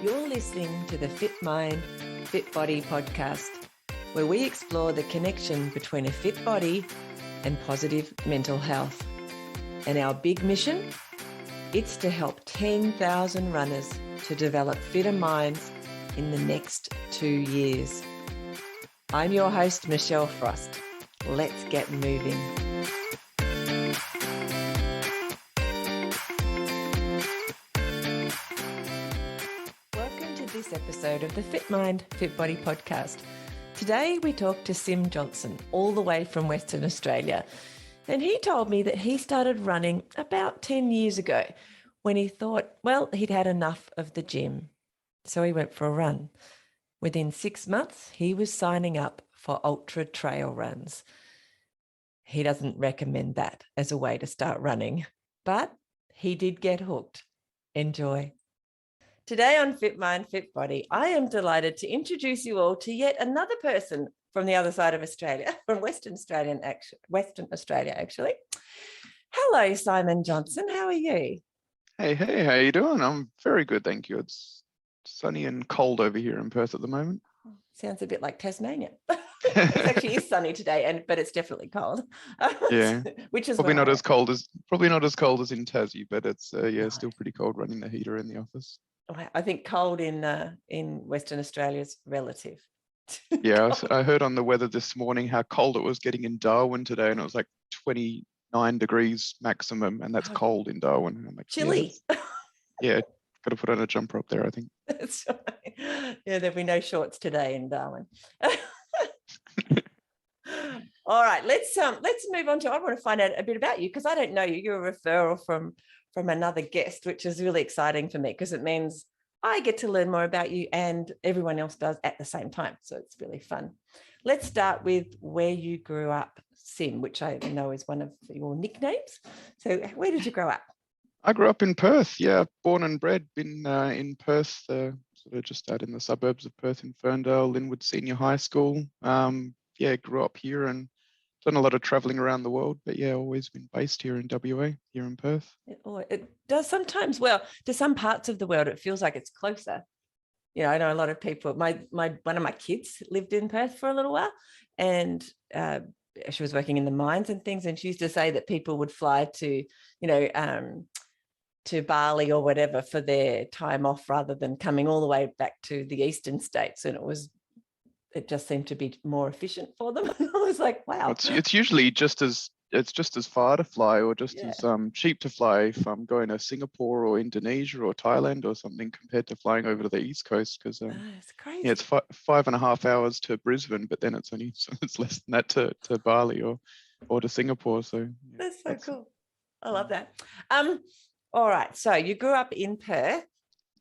You're listening to the Fit Mind, Fit Body podcast, where we explore the connection between a fit body and positive mental health. And our big mission? It's to help 10,000 runners to develop fitter minds in the next 2 years. I'm your host, Michelle Frost. Let's get moving. Welcome to this episode of the Fit Mind, Fit Body podcast. Today we talk to Sim Johnson, all the way from Western Australia. And he told me that he started running about 10 years ago when he thought, well, he'd had enough of the gym. So he went for a run. Within 6 months, he was signing up for ultra trail runs. He doesn't recommend that as a way to start running, but he did get hooked. Enjoy. Today on Fit Mind, Fit Body, I am delighted to introduce you all to yet another person from the other side of Australia, from Western Australia, actually. Hello, Simon Johnson. How are you? Hey, how you doing? I'm very good, thank you. It's sunny and cold over here in Perth at the moment. Sounds a bit like Tasmania. It actually is sunny today, but it's definitely cold. Yeah, Which is probably not as cold as in Tassie, but it's still pretty cold running the heater in the office. I think cold in Western Australia is relative. Yeah, I heard on the weather this morning how cold it was getting in Darwin today, and it was like 29 degrees maximum, and that's cold in Darwin. And I'm like, chilly. Yeah, got to put on a jumper up there, I think. That's right. Yeah, there'll be no shorts today in Darwin. All right, let's move on to. I want to find out a bit about you because I don't know you. You're a referral from another guest, which is really exciting for me because it means I get to learn more about you and everyone else does at the same time. So it's really fun. Let's start with where you grew up, Sim, which I know is one of your nicknames. So where did you grow up? I grew up in Perth, yeah, born and bred, been in Perth, sort of just out in the suburbs of Perth in Ferndale, Linwood Senior High School. Grew up here and done a lot of traveling around the world, but yeah, always been based here in WA, here in Perth. It does sometimes, well, to some parts of the world, it feels like it's closer. You know, I know a lot of people, one of my kids lived in Perth for a little while and she was working in the mines and things. And she used to say that people would fly to, to Bali or whatever for their time off rather than coming all the way back to the eastern states. And it just seemed to be more efficient for them. I was like, wow. It's usually just as far to fly or just as cheap to fly if I'm going to Singapore or Indonesia or Thailand or something compared to flying over to the East Coast because it's crazy. it's 5.5 hours to Brisbane, but then it's less than that to Bali or to Singapore. So yeah, that's so cool. I love that. All right. So you grew up in Perth.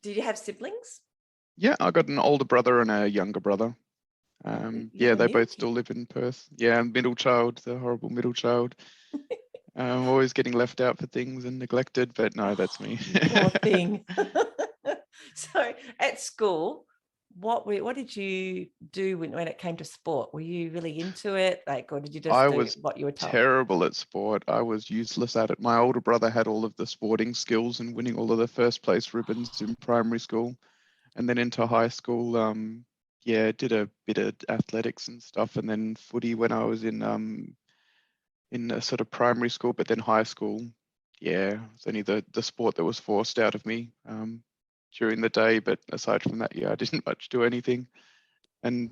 Did you have siblings? Yeah, I got an older brother and a younger brother. They both still live in Perth. Yeah, middle child, the horrible middle child. Always getting left out for things and neglected, but no, that's me. Poor thing. So at school, what did you do when it came to sport? Were you really into it? Or did you just do what you were told? Terrible at sport. I was useless at it. My older brother had all of the sporting skills and winning all of the first place ribbons in primary school. And then into high school, did a bit of athletics and stuff, and then footy when I was in a sort of primary school, but then high school, it's only the sport that was forced out of me during the day. But aside from that, I didn't much do anything. And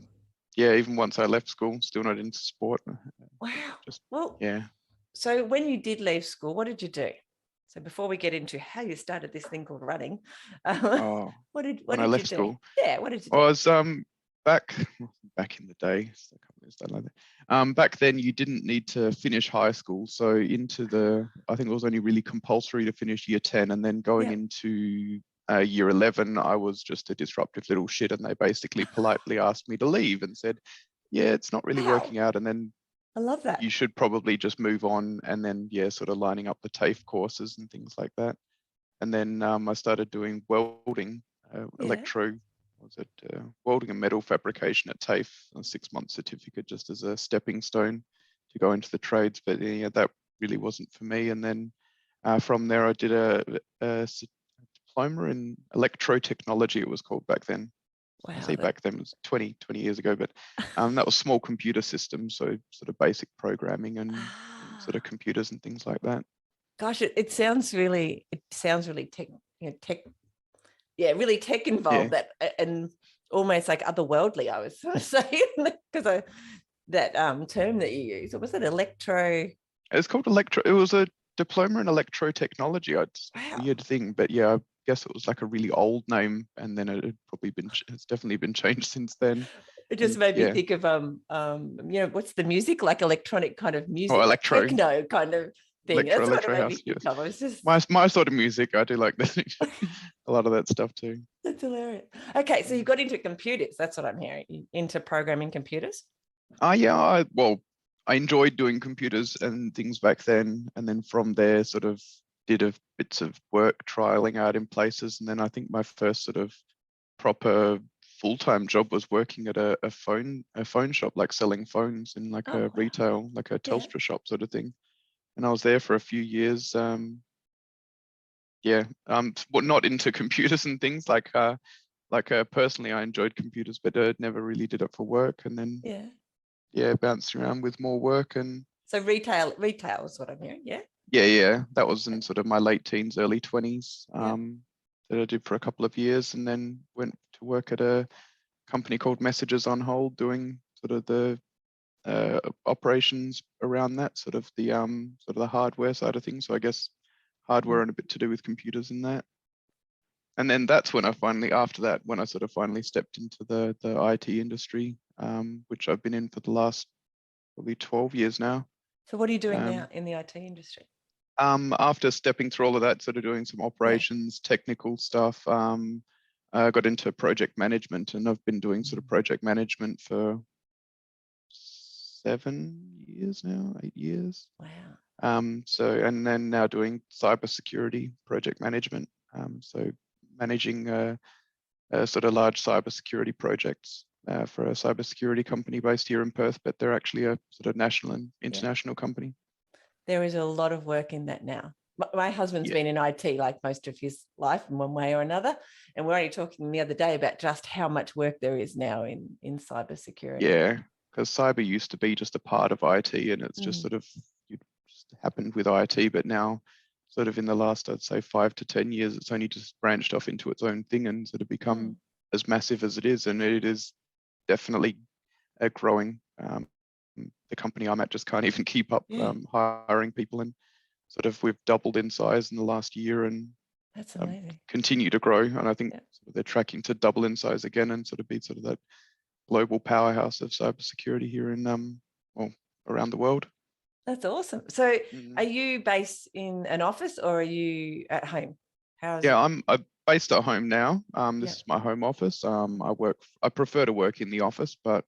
even once I left school, still not into sport. Wow. So when you did leave school, what did you do? So before we get into how you started this thing called running, what did you do? School? Yeah, what did you do? I was back in the day. Back then, you didn't need to finish high school. So I think it was only really compulsory to finish year 10, and then going into year 11, I was just a disruptive little shit, and they basically politely asked me to leave and said, "Yeah, it's not really working out." And then I love that. You should probably just move on, and then sort of lining up the TAFE courses and things like that. And then I started doing welding, welding and metal fabrication at TAFE, a 6-month certificate just as a stepping stone to go into the trades. But that really wasn't for me. And then from there, I did a diploma in electrotechnology, it was called back then. I Wow. say back then, it was 20 years ago, but that was small computer systems, so sort of basic programming and sort of computers and things like that. Gosh, it sounds really tech, tech, yeah, really tech Yeah, involved, that and almost like otherworldly, I was sort of saying, because that term that you use, or was it electro? it's called electro. It was a diploma in electrotechnology. It's a Wow. weird thing, but yeah, I guess it was like a really old name, and then it had probably been, it's definitely been changed since then. It just And made me yeah, think of what's the music, like electronic kind of or music, like techno kind of thing. That's what it electro made me house. think Yes, of. I was just my sort of music. I do like that, a lot of that stuff too. that's hilarious. Okay, so you got into computers. That's what I'm hearing. Into programming computers. Yeah, well, I enjoyed doing computers and things back then, and then from there, sort of did a bits of work trialing out in places, and then I think my first sort of proper full-time job was working at a phone shop, like selling phones in like Oh a wow. retail, like a Yeah. Telstra shop sort of thing. And I was there for a few years. Yeah, but not into computers and things like personally, I enjoyed computers, but never really did it for work. And then Yeah. yeah, bounced around with more work and So retail is what I'm hearing. Yeah. yeah, that was in sort of my late teens, early 20s. Yeah. That I did for a couple of years, and then went to work at a company called Messages on Hold, doing sort of the operations around that, sort of the hardware side of things. So I guess hardware and a bit to do with computers and that. And then that's when I finally, after that, when I sort of finally stepped into the IT industry, which I've been in for the last probably 12 years now. So what are you doing now Um, in the IT industry? After stepping through all of that, sort of doing some Yeah. operations, technical stuff, I got into project management, and I've been doing sort of project management for 7 years now, 8 years. Wow. And then now doing cybersecurity project management. So managing sort of large cybersecurity projects for a cybersecurity company based here in Perth, but they're actually a sort of national and Yeah. international company. There is a lot of work in that now. My husband's Yeah, been in IT like most of his life in one way or another. And we're only talking the other day about just how much work there is now in cybersecurity. yeah, because cyber used to be just a part of IT, and it's just Mm. sort of just happened with IT, but now sort of in the last, I'd say 5 to 10 years, it's only just branched off into its own thing and sort of Mm. become as massive as it is, and it is definitely growing. The company I'm at just can't even keep up Yeah, hiring people, and sort of we've doubled in size in the last year and that's amazing. continue to grow. And I think Yeah. sort of they're tracking to double in size again and sort of be sort of that global powerhouse of cybersecurity here in well, around the world. That's awesome. So are Mm. you based in an office or are you at home? How's Yeah, it? I'm based at home now. This Yeah. is my home office. I prefer to work in the office, but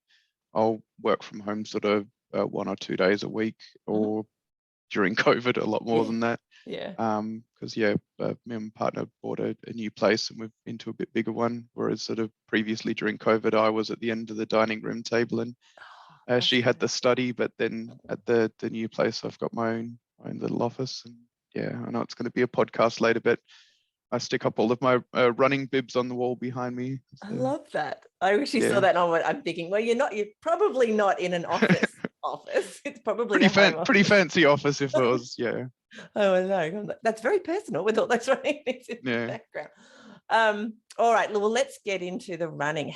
I'll work from home sort of 1 or 2 days a week, Mhm. or during COVID a lot more Yeah. than that. Yeah. Because yeah, me and my partner bought a new place and we've into a bit bigger one. Whereas sort of previously during COVID, I was at the end of the dining room table, and Oh, she must be had the nice. study. But then at the new place, I've got my own little office. And yeah, I know it's going to be a podcast later, but I stick up all of my running bibs on the wall behind me. I So love that. I actually saw yeah, that and I'm thinking, well, you're probably not in an office. It's probably a home pretty office. fancy office if it was. Yeah, Oh, I know. That's very personal with all those running things in the yeah. background. All right, well, let's get into the running.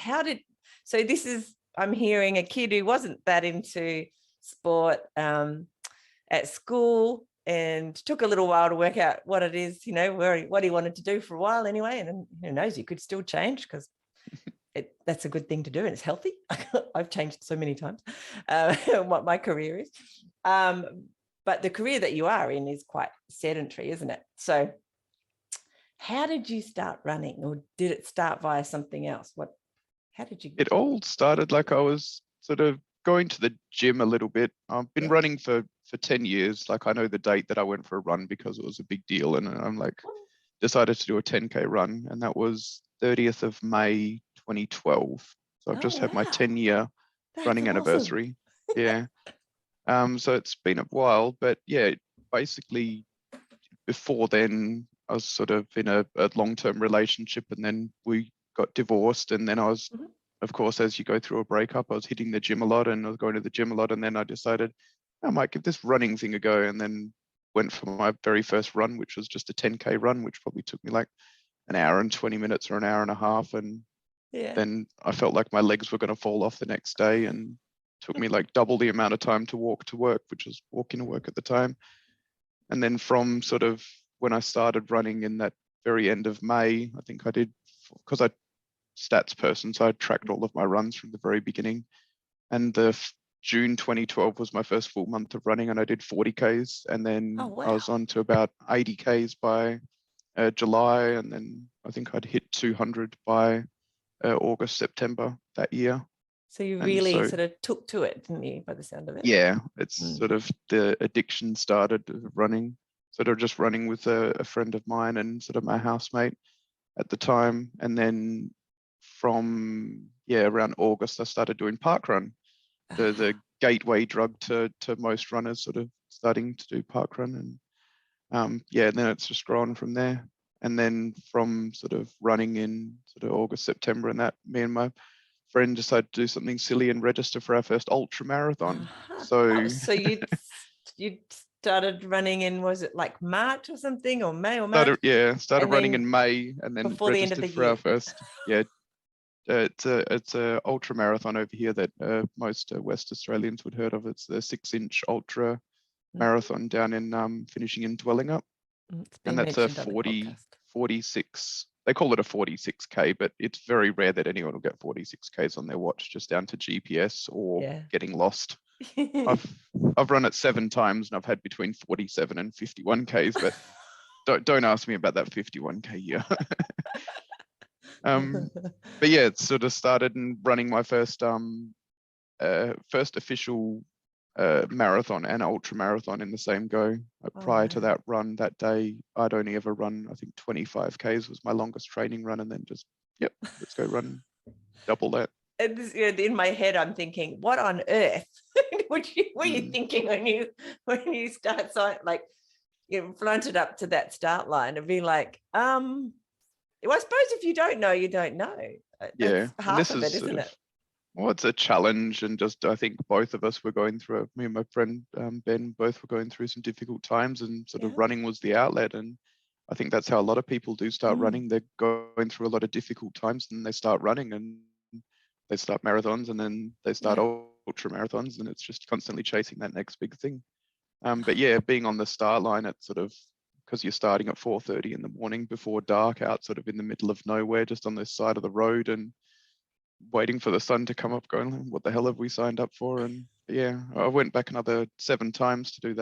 So this is, I'm hearing a kid who wasn't that into sport at school and took a little while to work out what it is, what he wanted to do for a while anyway. And then who knows, he could still change because that's a good thing to do and it's healthy. I've changed so many times what my career is. But the career that you are in is quite sedentary, isn't it? So how did you start running, or did it start via something else? How did you? It all started like I was sort of going to the gym a little bit. I've been Yeah. running for 10 years. Like I know the date that I went for a run because it was a big deal, and I'm like decided to do a 10K run, and that was 30th of May 2012. So I've Oh, just had my wow. 10-year That's running awesome. anniversary. Yeah. So it's been a while, but yeah, basically before then I was sort of in a long-term relationship, and then we got divorced, and then I was, Mhm. of course, as you go through a breakup, I was hitting the gym a lot, and I was going to the gym a lot, and then I decided I might give this running thing a go, and then went for my very first run, which was just a 10K run, which probably took me like an hour and 20 minutes or an hour and a half, and Yeah. then I felt like my legs were going to fall off the next day, and took me like double the amount of time to walk to work, which was walking to work at the time. And then from sort of when I started running in that very end of May, I think I did, because I stats person, so I tracked all of my runs from the very beginning. And June 2012 was my first full month of running, and I did 40 Ks, and Oh, then I wow. was on to about 80 Ks by July, and then I think I'd hit 200 by August, September that year. So you And really so, sort of took to it, didn't you, by the sound of it? yeah, it's Mm. sort of the addiction started of running, sort of just running with a friend of mine and sort of my housemate at the time. And then from, yeah, around August, I started doing parkrun, the Ah, gateway drug to most runners, sort of starting to do parkrun. And yeah, then it's just grown from there. And then from sort of running in sort of August, September, and that, me and my friend decided to do something silly and register for our first ultra marathon. uh-huh. So Oh, so you started running in, was it like March or something, or May or March, started and running then in May, and then before the end of registered the for our year? first. Yeah, it's a ultra marathon over here that most West Australians would heard of. It's the 6-inch ultra Mm, marathon down in finishing in Dwellingup, it's and been that's a mentioned on the podcast. 46. They call it a 46K, but it's very rare that anyone will get 46Ks on their watch, just down to GPS or Yeah. getting lost. I've I've run it 7 times, and I've had between 47 and 51Ks, but don't ask me about that 51K year. But yeah, it sort of started and running my first official marathon and ultra marathon in the same go. Oh, Prior to wow. that run that day, I'd only ever run, I think 25Ks was my longest training run, and then just, yep, let's go run double that. And this, in my head, I'm thinking, what on earth were you Mm, thinking when you start like you flaunted up to that start line and be like, well, I suppose if you don't know, you don't know. yeah, That's and half this of is it, sort isn't of, it? well, it's a challenge, and just I think both of us were going through, me and my friend Ben both were going through some difficult times, and sort of Yeah. running was the outlet. And I think that's how a lot of people do start Mm, running. They're going through a lot of difficult times, and they start running, and they start marathons, and then they start yeah. ultra marathons, and it's just constantly chasing that next big thing. But yeah, being on the start line at sort of, because you're starting at 4:30 in the morning before dark, out sort of in the middle of nowhere, just on this side of the road, and waiting for the sun to come up, going, what the hell have we signed up for? And yeah, I went back another 7 times to do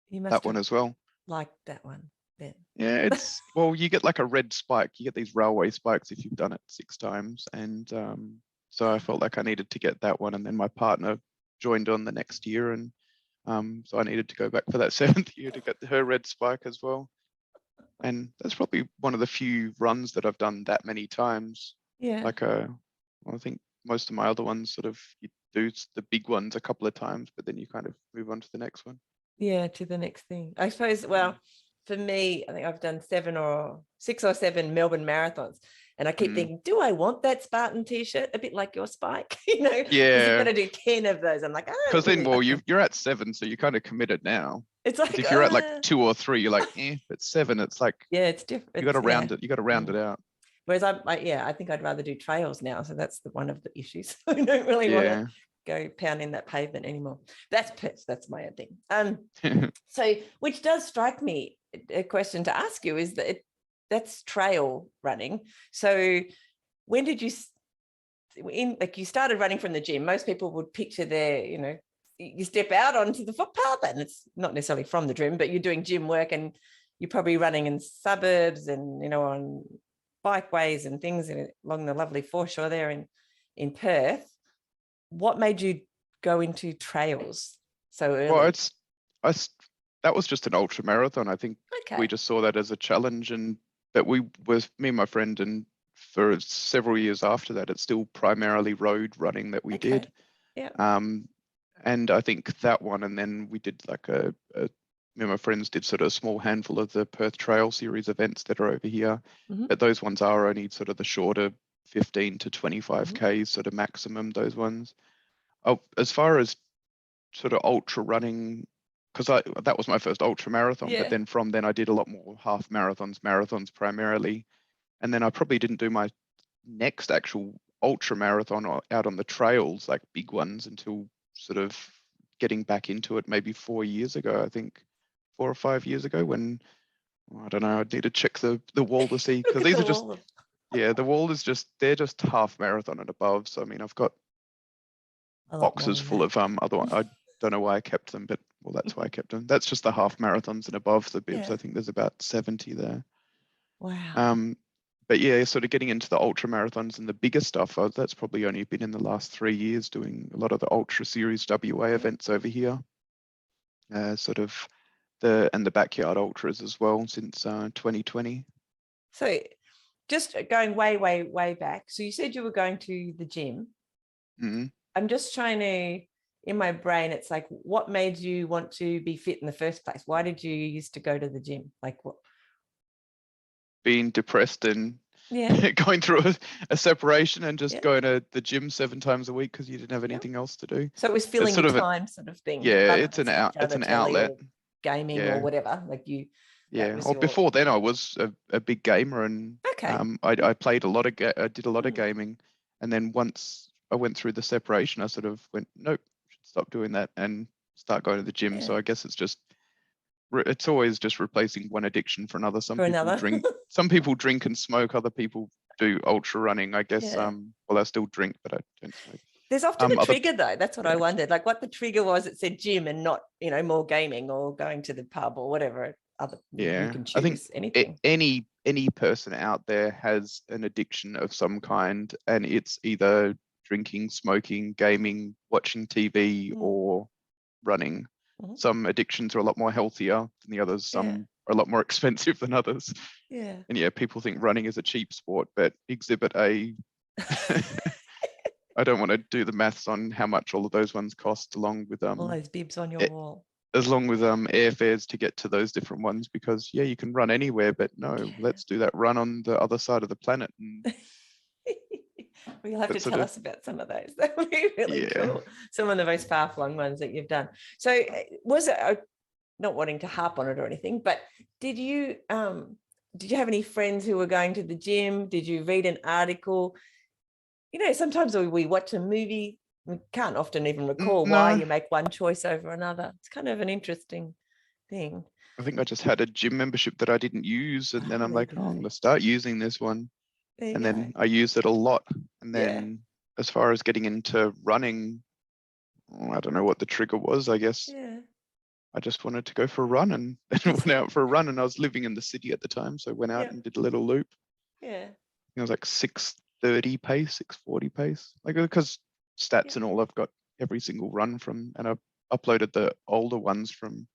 You must that one have as well. liked that one then. Yeah, it's, well, you get like a red spike. You get these railway spikes if you've done it 6 times, and so I felt like I needed to get that one, and then my partner joined on the next year, and so I needed to go back for that 7th year to get her red spike as well. And that's probably one of the few runs that I've done that many times. Yeah. Like well, I think most of my other ones sort of, you do the big ones a couple of times, but then you kind of move on to the next one. Yeah, to the next thing. I suppose, well, Mm. for me, I think I've done 6 or 7 Melbourne marathons. And I keep Mm. thinking, do I want that Spartan t-shirt? A bit like your spike, because you've got Yeah, to do 10 of those. I'm like, I because don't then, really well, like them. you're at 7, so you're kind of committed now. It's Because like, if you're at like 2 or 3, you're like, but 7, it's like yeah, it's different. you got to Yeah. round it. You got to round it Mm. out. Whereas yeah, I think I'd rather do trails now. So that's one of the issues. I don't really want to Yeah. go pounding that pavement anymore. That's my own thing. So, which does strike me, a question to ask you is that that's trail running. So when did you, like you started running from the gym? Most people would picture their, you step out onto the footpath, and it's not necessarily from the gym, but you're doing gym work, and you're probably running in suburbs and, on bikeways and things along the lovely foreshore there in Perth. What made you go into trails so Well, early? I, s- that was just an ultra marathon. I think we Okay. just saw that as a challenge, and that we was me and my friend, and for several years after that, it's still primarily road running that we did. Okay. Yeah. Um, and I think that one, and then we did like a me and my friends did sort of a small handful of the Perth Trail Series events that are over here, but those ones are only sort of the shorter 15 to 25K sort of maximum, those ones. Oh, as far as sort of ultra running, because that was my first ultra marathon, but Yeah. then from then I did a lot more half marathons primarily. And then I probably didn't do my next actual ultra marathon out on the trails, like big ones, until sort of getting back into it maybe 4 years ago, I think 4 or 5 years ago, when I don't know, I'd need to check the wall to see, Look because at these the are just, wall. yeah, the wall is just, they're just half marathon and above. So I mean, I've got A lot more boxes than full that. of other I don't know why I kept them, but well, that's why I kept them. That's just the half marathons and above the bibs. Yeah. I think there's about 70 there. Wow. But yeah, sort of getting into the ultra marathons and the bigger stuff, that's probably only been in the last 3 years, doing a lot of the Ultra Series WA events over here. Sort of the backyard ultras as well since 2020. So just going way, way, way back. So you said you were going to the gym. Mm-hmm. I'm just trying to, in my brain, it's like, what made you want to be fit in the first place? Why did you used to go to the gym? Like what? Being depressed and Yeah. going through a separation and just Yeah. going to the gym 7 times a week because you didn't have Yeah. anything else to do. So it was It's filling sort your of time sort of thing, yeah, rather it's than an sitting in front it's of an the telly outlet. or gaming or Yeah. whatever. Like that Yeah. was Or your, before then, I was a big gamer, and okay. I played a lot of I did a lot of Mm. gaming, and then once I went through the separation, I sort of went, nope, should stop doing that and start going to the gym. Yeah. So I guess it's always just replacing one addiction for another. For another. Some people drink and smoke, other people do ultra running. I guess Yeah. well, I still drink, but I don't smoke. There's often a Other trigger though. That's what I yeah. wondered. Like what the trigger was that said gym and not, more gaming or going to the pub or whatever other you Yeah, can I think choose anything. any person out there has an addiction of some kind, and it's either drinking, smoking, gaming, watching TV, Mm. or running. Mhm. Some addictions are a lot more healthier than the others. Yeah. Some are a lot more expensive than others. Yeah. And yeah, people think running is a cheap sport, but Exhibit A, I don't want to do the maths on how much all of those ones cost, along with All those bibs on your a- wall. airfares to get to those different ones, because yeah, you can run anywhere, but no, Yeah. let's do that run on the other side of the planet. And Well, you'll have to that sort tell of, us about some of those. That would be really yeah. cool. Some of the most far-flung ones that you've done. So was it, not wanting to harp on it or anything, but did you have any friends who were going to the gym? Did you read an article? Sometimes we watch a movie, we can't often even recall why No, you make one choice over another. It's kind of an interesting thing. I think I just had a gym membership that I didn't use, and then Oh, I'm there you like, oh, I'm go. gonna start using this one. There you And go. then I used it a lot. And Yeah. then as far as getting into running, I don't know what the trigger was. I guess Yeah. I just wanted to go for a run, and then went out for a run. And I was living in the city at the time, so I went out Yeah. and did a little loop. Yeah. It was like 6:30 pace, 6:40 pace, like, because stats Yeah. and all, I've got every single run from, and I've uploaded the older ones from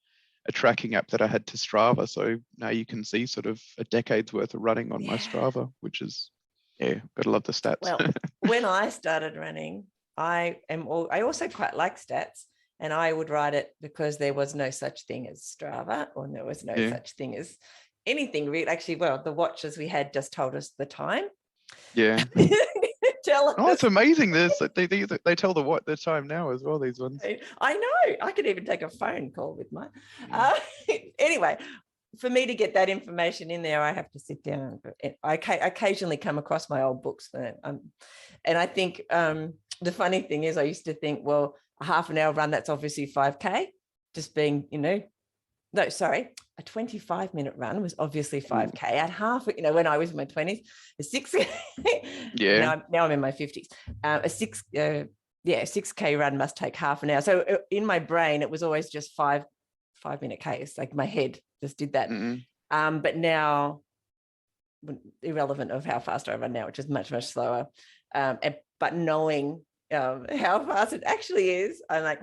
a tracking app that I had to Strava. So now you can see sort of a decade's worth of running on my Yeah. Strava, which is, yeah, gotta love the stats. Well, when I started running, I also quite like stats, and I would write it because there was no such thing as Strava, or there was no Yeah. such thing as anything really. Actually, well, the watches we had just told us the time. Yeah. Tell Oh, it's us. amazing. This they tell the time now as well, these ones. I know. I could even take a phone call with mine. Mm. Anyway, for me to get that information in there, I have to sit down. I occasionally come across my old books, and I think the funny thing is, I used to think, well, a half an hour run, that's obviously 5K. Just being, no, sorry, a 25-minute run was obviously 5K. At half, when I was in my 20s, a 6K. Yeah. Now I'm in my 50s. A 6K run must take half an hour. So in my brain, it was always just 5-minute Ks. Like my head just did that. Mm-mm. But now, irrelevant of how fast I run now, which is much, much slower. But knowing how fast it actually is, I'm like,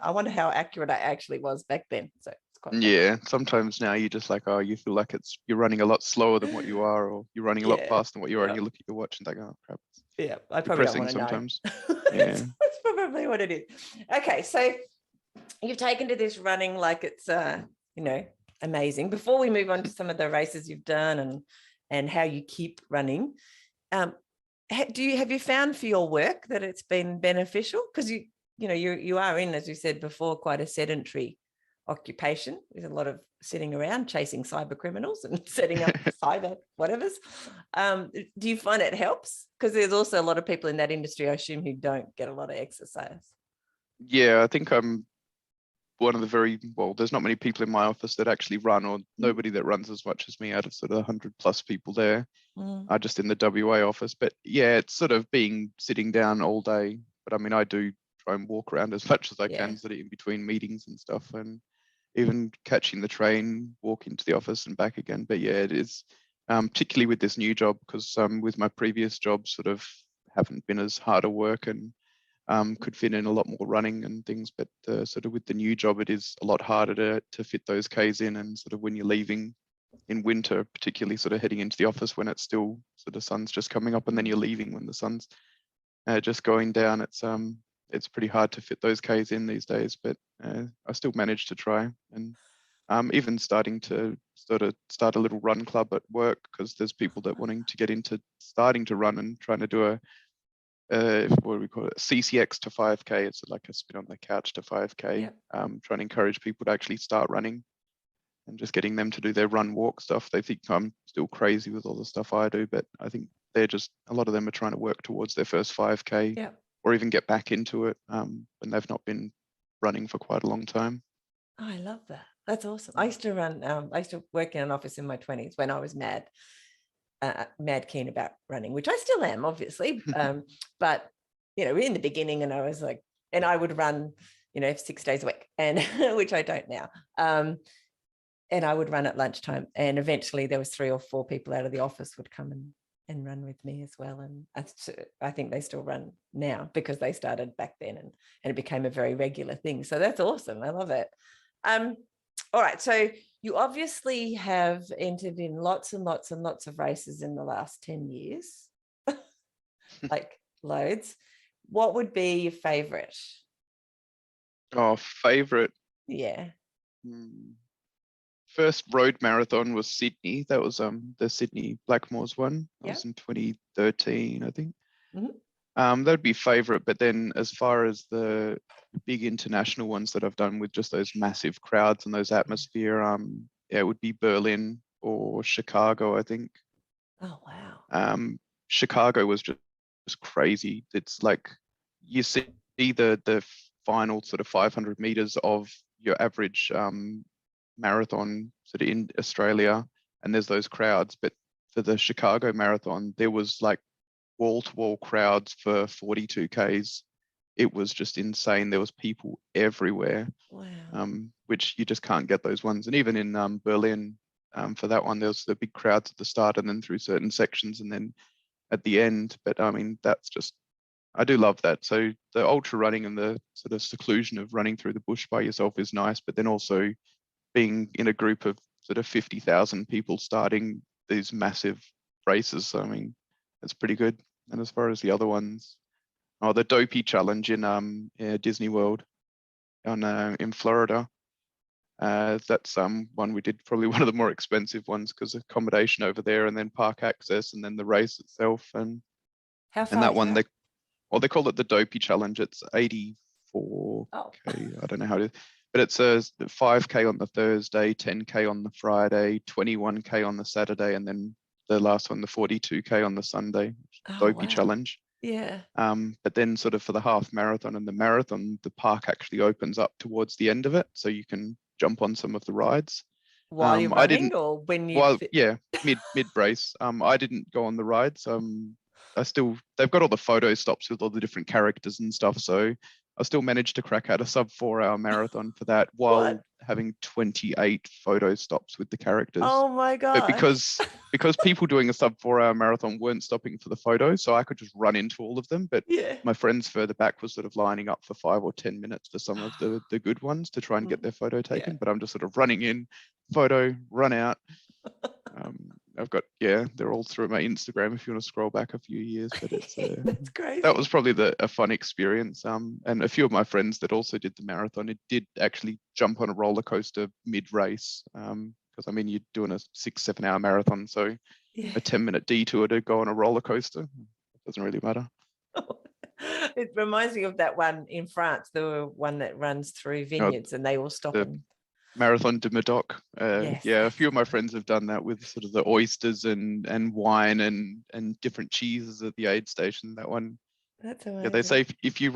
I wonder how accurate I actually was back then. So it's quite funny. Yeah. Sometimes now you just like, oh, you feel like you're running a lot slower than what you are, or you're running a lot faster than what you are, and you look at your watch and think, oh crap. Yeah, I probably don't Depressing want to sometimes. know. Yeah. That's probably what it is. Okay, so you've taken to this running like it's amazing. Before we move on to some of the races you've done and how you keep running, have you found for your work that it's been beneficial? Because you are in, as you said before, quite a sedentary occupation with a lot of sitting around chasing cyber criminals and setting up cyber whatevers. Do you find it helps? Because there's also a lot of people in that industry, I assume, who don't get a lot of exercise. Yeah, I think I'm one of the there's not many people in my office that actually run, or nobody that runs as much as me out of sort of 100+ people there, just in the WA office. But yeah, it's sort of sitting down all day. But I mean, I do try and walk around as much as I can, sort of in between meetings and stuff, and even catching the train, walking to the office and back again. But yeah, it is, particularly with this new job, because with my previous job sort of haven't been as hard a work, and could fit in a lot more running and things. But sort of with the new job, it is a lot harder to fit those Ks in. And sort of when you're leaving in winter, particularly sort of heading into the office when it's still sort of sun's just coming up, and then you're leaving when the sun's just going down, it's pretty hard to fit those Ks in these days. But I still manage to try, and even starting to sort of start a little run club at work, because there's people that wanting to get into starting to run and trying to do a what do we call it, CCX to 5K. It's like a spin on the couch to 5K. Trying to encourage people to actually start running, and just getting them to do their run walk stuff. They think I'm still crazy with all the stuff I do, but I think a lot of them are trying to work towards their first 5K, or even get back into it when they've not been running for quite a long time. Oh, I love that. That's awesome. I used to work in an office in my 20s when I was mad keen about running, which I still am, obviously. But in the beginning, and I was like, and I would run, 6 days a week, and which I don't now. And I would run at lunchtime, and eventually there was 3 or 4 people out of the office would come and run with me as well. And I think they still run now, because they started back then, and it became a very regular thing. So that's awesome. I love it. All right. So you obviously have entered in lots and lots and lots of races in the last 10 years, like loads. What would be your favorite? Oh, favorite? Yeah. First road marathon was Sydney. That was the Sydney Blackmores one. That was in 2013, I think. That'd be favorite. But then as far as the big international ones that I've done with just those massive crowds and those atmosphere, it would be Berlin or Chicago, I think. Oh wow. Chicago was just crazy. It's like you see the final sort of 500 meters of your average marathon sort of in Australia, and there's those crowds. But for the Chicago marathon, there was like wall-to-wall crowds for 42 Ks. It was just insane. There was people everywhere. Wow. Which you just can't get those ones. And even in Berlin, for that one, there was the big crowds at the start, and then through certain sections, and then at the end. But I mean, I do love that. So the ultra running and the sort of seclusion of running through the bush by yourself is nice, but then also being in a group of sort of 50,000 people starting these massive races, I mean, it's pretty good. And as far as the other ones, the Dopey Challenge in Disney World in Florida. That's one we did, probably one of the more expensive ones, because accommodation over there, and then park access, and then the race itself. And how far and that is one that? they call it the Dopey Challenge. It's 84K. I don't know how it is, but it's a 5K on the Thursday, 10K on the Friday, 21K on the Saturday, and then the last one, the 42K on the Sunday. Dopey Challenge. Yeah. But then sort of for the half marathon and the marathon, the park actually opens up towards the end of it, so you can jump on some of the rides. While you're running, or when you? Mid brace. I didn't go on the rides. They've got all the photo stops with all the different characters and stuff, so I still managed to crack out a sub 4-hour marathon for that, while having 28 photo stops with the characters. Oh my god! But because people doing a sub 4-hour marathon weren't stopping for the photos, so I could just run into all of them. But my friends further back were sort of lining up for 5 or 10 minutes for some of the good ones to try and get their photo taken. But I'm just sort of running in, photo, run out. I've got, yeah, they're all through my Instagram if you want to scroll back a few years, but it's That's crazy. that was probably a fun experience. And a few of my friends that also did the marathon, it did actually jump on a roller coaster mid-race. Because I mean, you're doing a 6-7 hour marathon, so Yeah. a 10-minute detour to go on a roller coaster, it doesn't really matter. It reminds me of that one in France, the one that runs through vineyards and they all stop the and Marathon de Medoc. yes. Yeah, a few of my friends have done that with sort of the oysters and wine and different cheeses at the aid station. That one, That's amazing. yeah, they say if you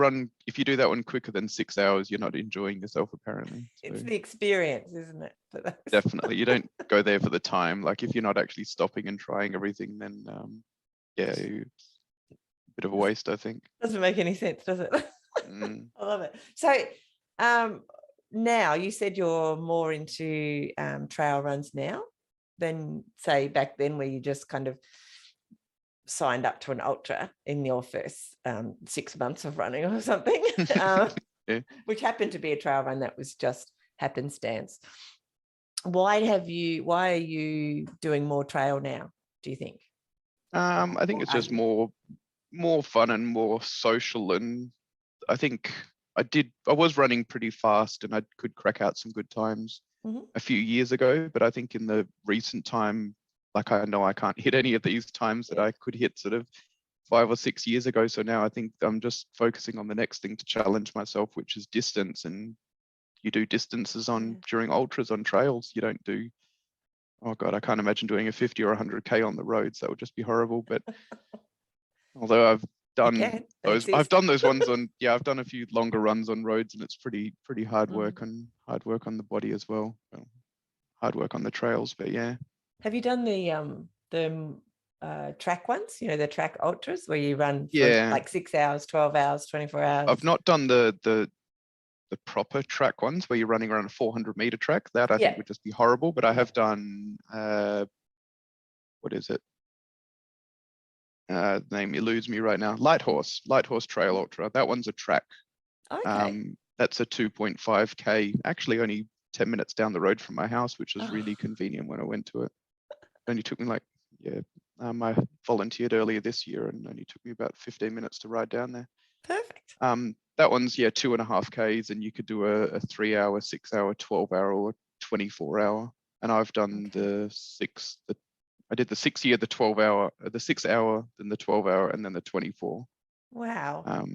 do that one quicker than 6 hours, you're not enjoying yourself apparently. So it's the experience, isn't it? definitely, you don't go there for the time. Like if you're not actually stopping and trying everything, then yeah, it's a bit of a waste, I think. Doesn't make any sense, does it? Mm. I love it. So now you said you're more into trail runs now than say back then where you just kind of signed up to an ultra in your first 6 months of running or something, Yeah. which happened to be a trail run that was just happenstance. Why are you doing more trail now, do you think? I think it's just more fun and more social, and I think I was running pretty fast and I could crack out some good times a few years ago, but I think in the recent time, like I know I can't hit any of these times that I could hit sort of 5 or 6 years ago. So now I think I'm just focusing on the next thing to challenge myself, which is distance. And you do distances during ultras on trails. You don't do, oh God, I can't imagine doing a 50 or 100K on the roads. That would just be horrible. But although I've done those ones on, yeah, I've done a few longer runs on roads, and it's pretty hard work on the body as well. Hard work on the trails, but yeah. Have you done the track ones? You know, the track ultras where you run for like 6 hours, 12 hours, 24 hours. I've not done the proper track ones where you're running around a 400-meter track. That I think would just be horrible. But I have done what is it? The name eludes me right now. Light Horse Trail Ultra. That one's a track. Okay. That's a 2.5K. Actually, only 10 minutes down the road from my house, which was really convenient when I went to it. It only took me like, I volunteered earlier this year and only took me about 15 minutes to ride down there. Perfect. That one's 2.5Ks, and you could do a 3 hour, 6 hour, 12 hour, or 24 hour. And I've done I did the 6 year, the 12 hour, the 6 hour, then the 12 hour, and then the 24. Wow.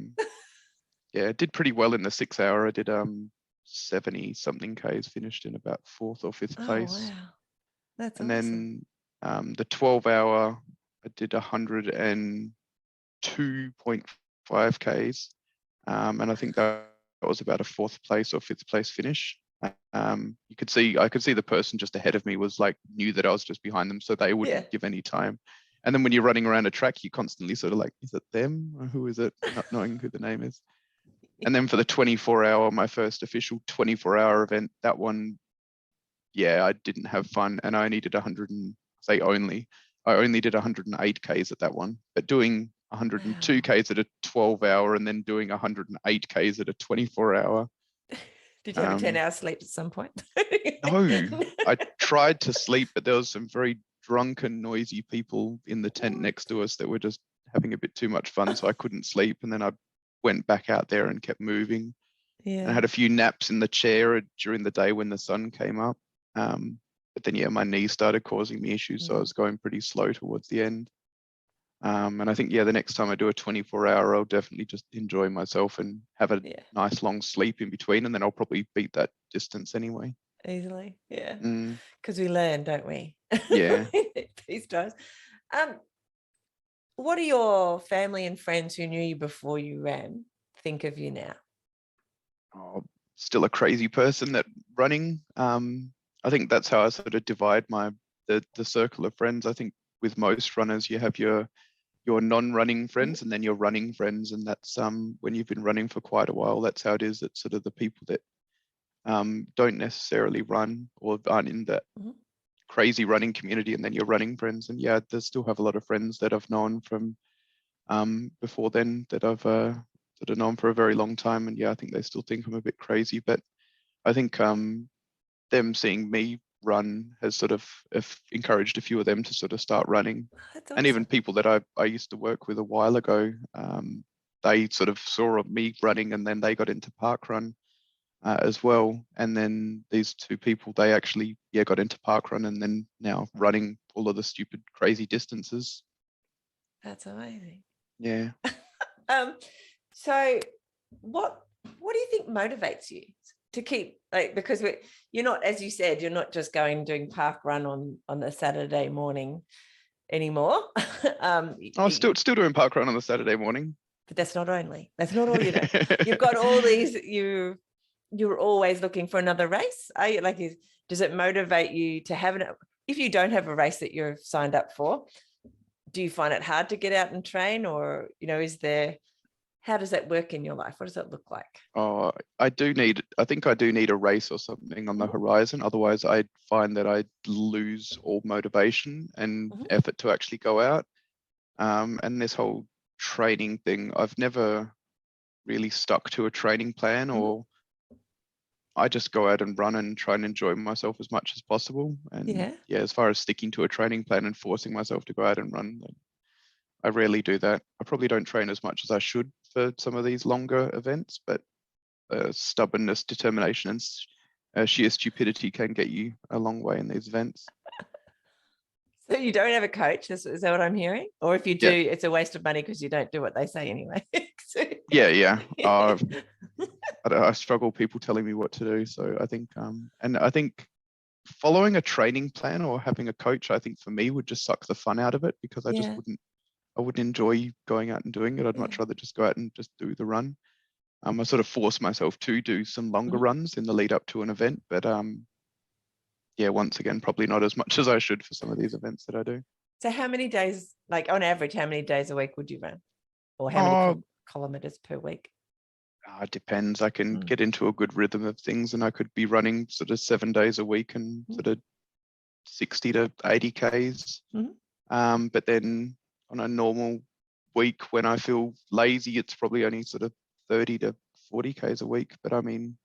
Yeah, did pretty well in the 6 hour. I did 70 something Ks, finished in about 4th or 5th place. Wow. That's and awesome. Then the 12 hour, I did 102.5 Ks. And I think that was about a 4th place or 5th place finish. I could see the person just ahead of me knew that I was just behind them, so they wouldn't give any time. And then when you're running around a track, you constantly sort of like, is it them or who is it? Not knowing who the name is. And then for the 24 hour, my first official 24 hour event, that one, I didn't have fun, and I only did I only did 108 Ks at that one, but doing 102 Ks at a 12 hour and then doing 108 Ks at a 24 hour. Did you have a 10-hour sleep at some point? No, I tried to sleep, but there was some very drunken, noisy people in the tent next to us that were just having a bit too much fun, so I couldn't sleep. And then I went back out there and kept moving. And I had a few naps in the chair during the day when the sun came up. But then, my knees started causing me issues, so I was going pretty slow towards the end. And I think, the next time I do a 24 hour, I'll definitely just enjoy myself and have a nice long sleep in between. And then I'll probably beat that distance anyway. Easily. Yeah. Because we learn, don't we? Yeah. These days. What do your family and friends who knew you before you ran think of you now? Oh, still a crazy person at running. I think that's how I sort of divide the circle of friends. I think with most runners, you have your non-running friends and then your running friends, and that's when you've been running for quite a while, that's how it is. It's sort of the people that don't necessarily run or aren't in that crazy running community, and then your running friends. And I still have a lot of friends that I've known from before then that I've known for a very long time, and I think they still think I'm a bit crazy, but I think them seeing me run has sort of encouraged a few of them to sort of start running. That's And even awesome. people that I used to work with a while ago, they sort of saw me running and then they got into park run as well. And then these two people, they actually got into park run and then now running all of the stupid crazy distances. That's amazing. Yeah. So what do you think motivates you to keep, like, because you're not, as you said, you're not just going doing park run on a Saturday morning anymore. I was still doing park run on the Saturday morning. But that's not all you do. You've got all these, you're always looking for another race. Are you, like, does it motivate you to have if you don't have a race that you're signed up for, do you find it hard to get out and train, or, how does that work in your life? What does that look like? Oh, I think I do need a race or something on the horizon. Otherwise, I'd find that I'd lose all motivation and effort to actually go out. And this whole training thing, I've never really stuck to a training plan, or I just go out and run and try and enjoy myself as much as possible. And as far as sticking to a training plan and forcing myself to go out and run, I rarely do that. I probably don't train as much as I should for some of these longer events, but stubbornness, determination, and sheer stupidity can get you a long way in these events. So you don't have a coach, is that what I'm hearing? Or if you do, it's a waste of money because you don't do what they say anyway. Yeah. I struggle people telling me what to do. So I think, and I think following a training plan or having a coach, I think for me would just suck the fun out of it, because I wouldn't enjoy going out and doing it. I'd much rather just go out and just do the run. I sort of force myself to do some longer runs in the lead up to an event, but once again, probably not as much as I should for some of these events that I do. So how many days, like on average, how many days a week would you run? Or how many kilometers per week? It depends. I can get into a good rhythm of things and I could be running sort of 7 days a week and sort of 60 to 80 Ks. But then on a normal week when I feel lazy, it's probably only sort of 30 to 40 Ks a week. But I mean,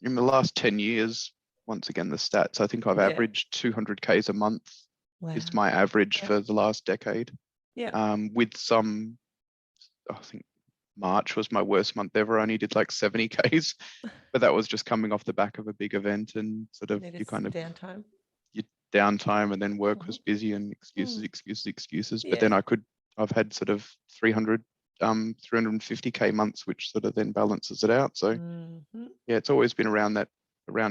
in the last 10 years, once again, the stats, I think I've averaged 200 Ks a month. Wow. Is my average for the last decade. With some, I think March was my worst month ever. I only did like 70 Ks, but that was just coming off the back of a big event and sort of you kind of downtime. Your downtime, and then work was busy and excuses. But then I've had sort of 350 K months, which sort of then balances it out. So it's always been around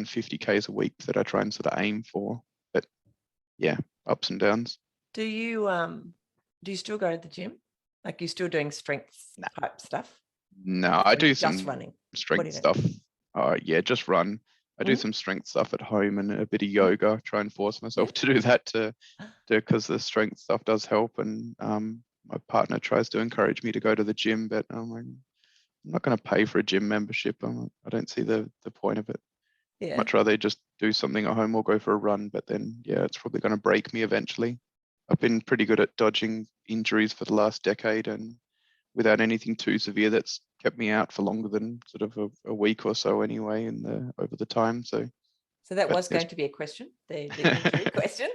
50 Ks a week that I try and sort of aim for. But ups and downs. Do you still go to the gym? Like, you're still doing strength type stuff? No, I do some running strength stuff. Just run. I do some strength stuff at home and a bit of yoga. Try and force myself to do that because the strength stuff does help. And my partner tries to encourage me to go to the gym, but I'm like, I'm not going to pay for a gym membership. I don't see the point of it. Much rather just do something at home or go for a run. But then it's probably going to break me eventually. I've been pretty good at dodging injuries for the last decade, and without anything too severe that's kept me out for longer than sort of a week or so anyway over the time. So that was going to be a question, the injury question.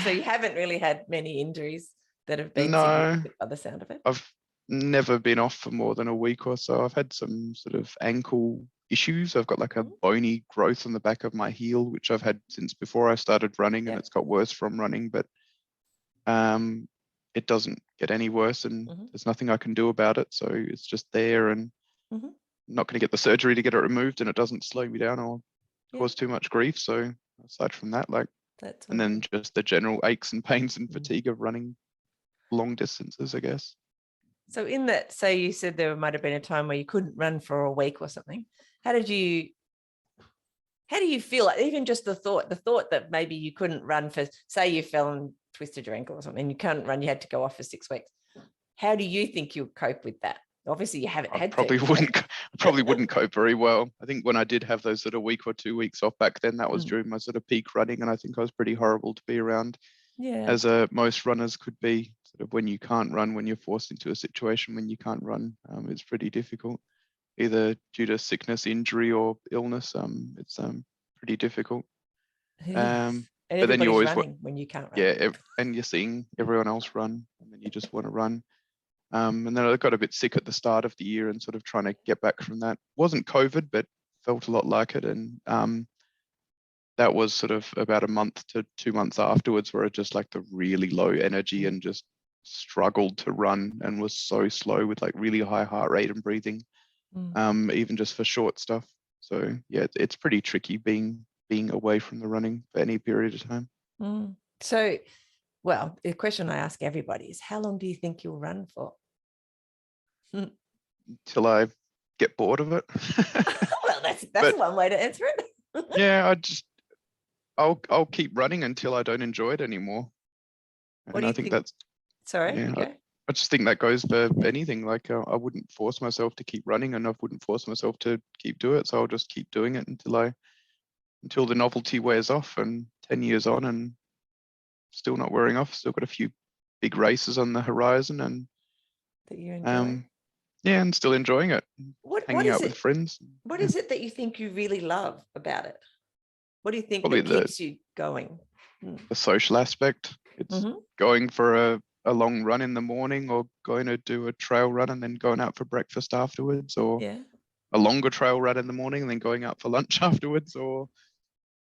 So you haven't really had many injuries that have been significant by the sound of it? I've never been off for more than a week or so. I've had some sort of ankle issues. I've got like a bony growth on the back of my heel, which I've had since before I started running, and it's got worse from running, but it doesn't get any worse, and there's nothing I can do about it. So it's just there, and I'm not going to get the surgery to get it removed, and it doesn't slow me down or cause too much grief. So aside from that, and then just the general aches and pains and fatigue of running long distances, I guess. So in that, say you said there might have been a time where you couldn't run for a week or something. How do you feel? Even just the thought that maybe you couldn't run for, say you fell and twisted your ankle or something, and you can't run, you had to go off for 6 weeks. How do you think you'll cope with that? Obviously you haven't had to. Probably wouldn't cope very well. I think when I did have those sort of week or 2 weeks off back then, that was during my sort of peak running, and I think I was pretty horrible to be around. As most runners could be, sort of when you can't run, when you're forced into a situation when you can't run, it's pretty difficult, either due to sickness, injury, or illness. It's pretty difficult. Um, And but then you everybody's always, running when you can't run. yeah, and you're seeing everyone else run, and then you just want to run. And then I got a bit sick at the start of the year and sort of trying to get back from that. Wasn't COVID, but felt a lot like it. And that was sort of about a month to 2 months afterwards where I just like the really low energy and just struggled to run and was so slow with like really high heart rate and breathing, even just for short stuff. So yeah, it's pretty tricky being away from the running for any period of time. So, well, the question I ask everybody is, how long do you think you'll run for? Till I get bored of it. Well, that's But one way to answer it. yeah, I'll keep running until I don't enjoy it anymore. What And do I you think think? that's, Sorry, yeah, you go. I just think that goes for anything. Like I wouldn't force myself to keep running, and I wouldn't force myself to keep doing it. So I'll just keep doing it until the novelty wears off. And 10 years on, and still not wearing off. Still got a few big races on the horizon, and That you enjoy. yeah, and still enjoying it. What Hanging is out with it? friends. What Yeah. is it that you think you really love about it? What do you think Probably that keeps you going? the social aspect. It's going for a long run in the morning, or going to do a trail run and then going out for breakfast afterwards, or Yeah. a longer trail run in the morning and then going out for lunch afterwards, or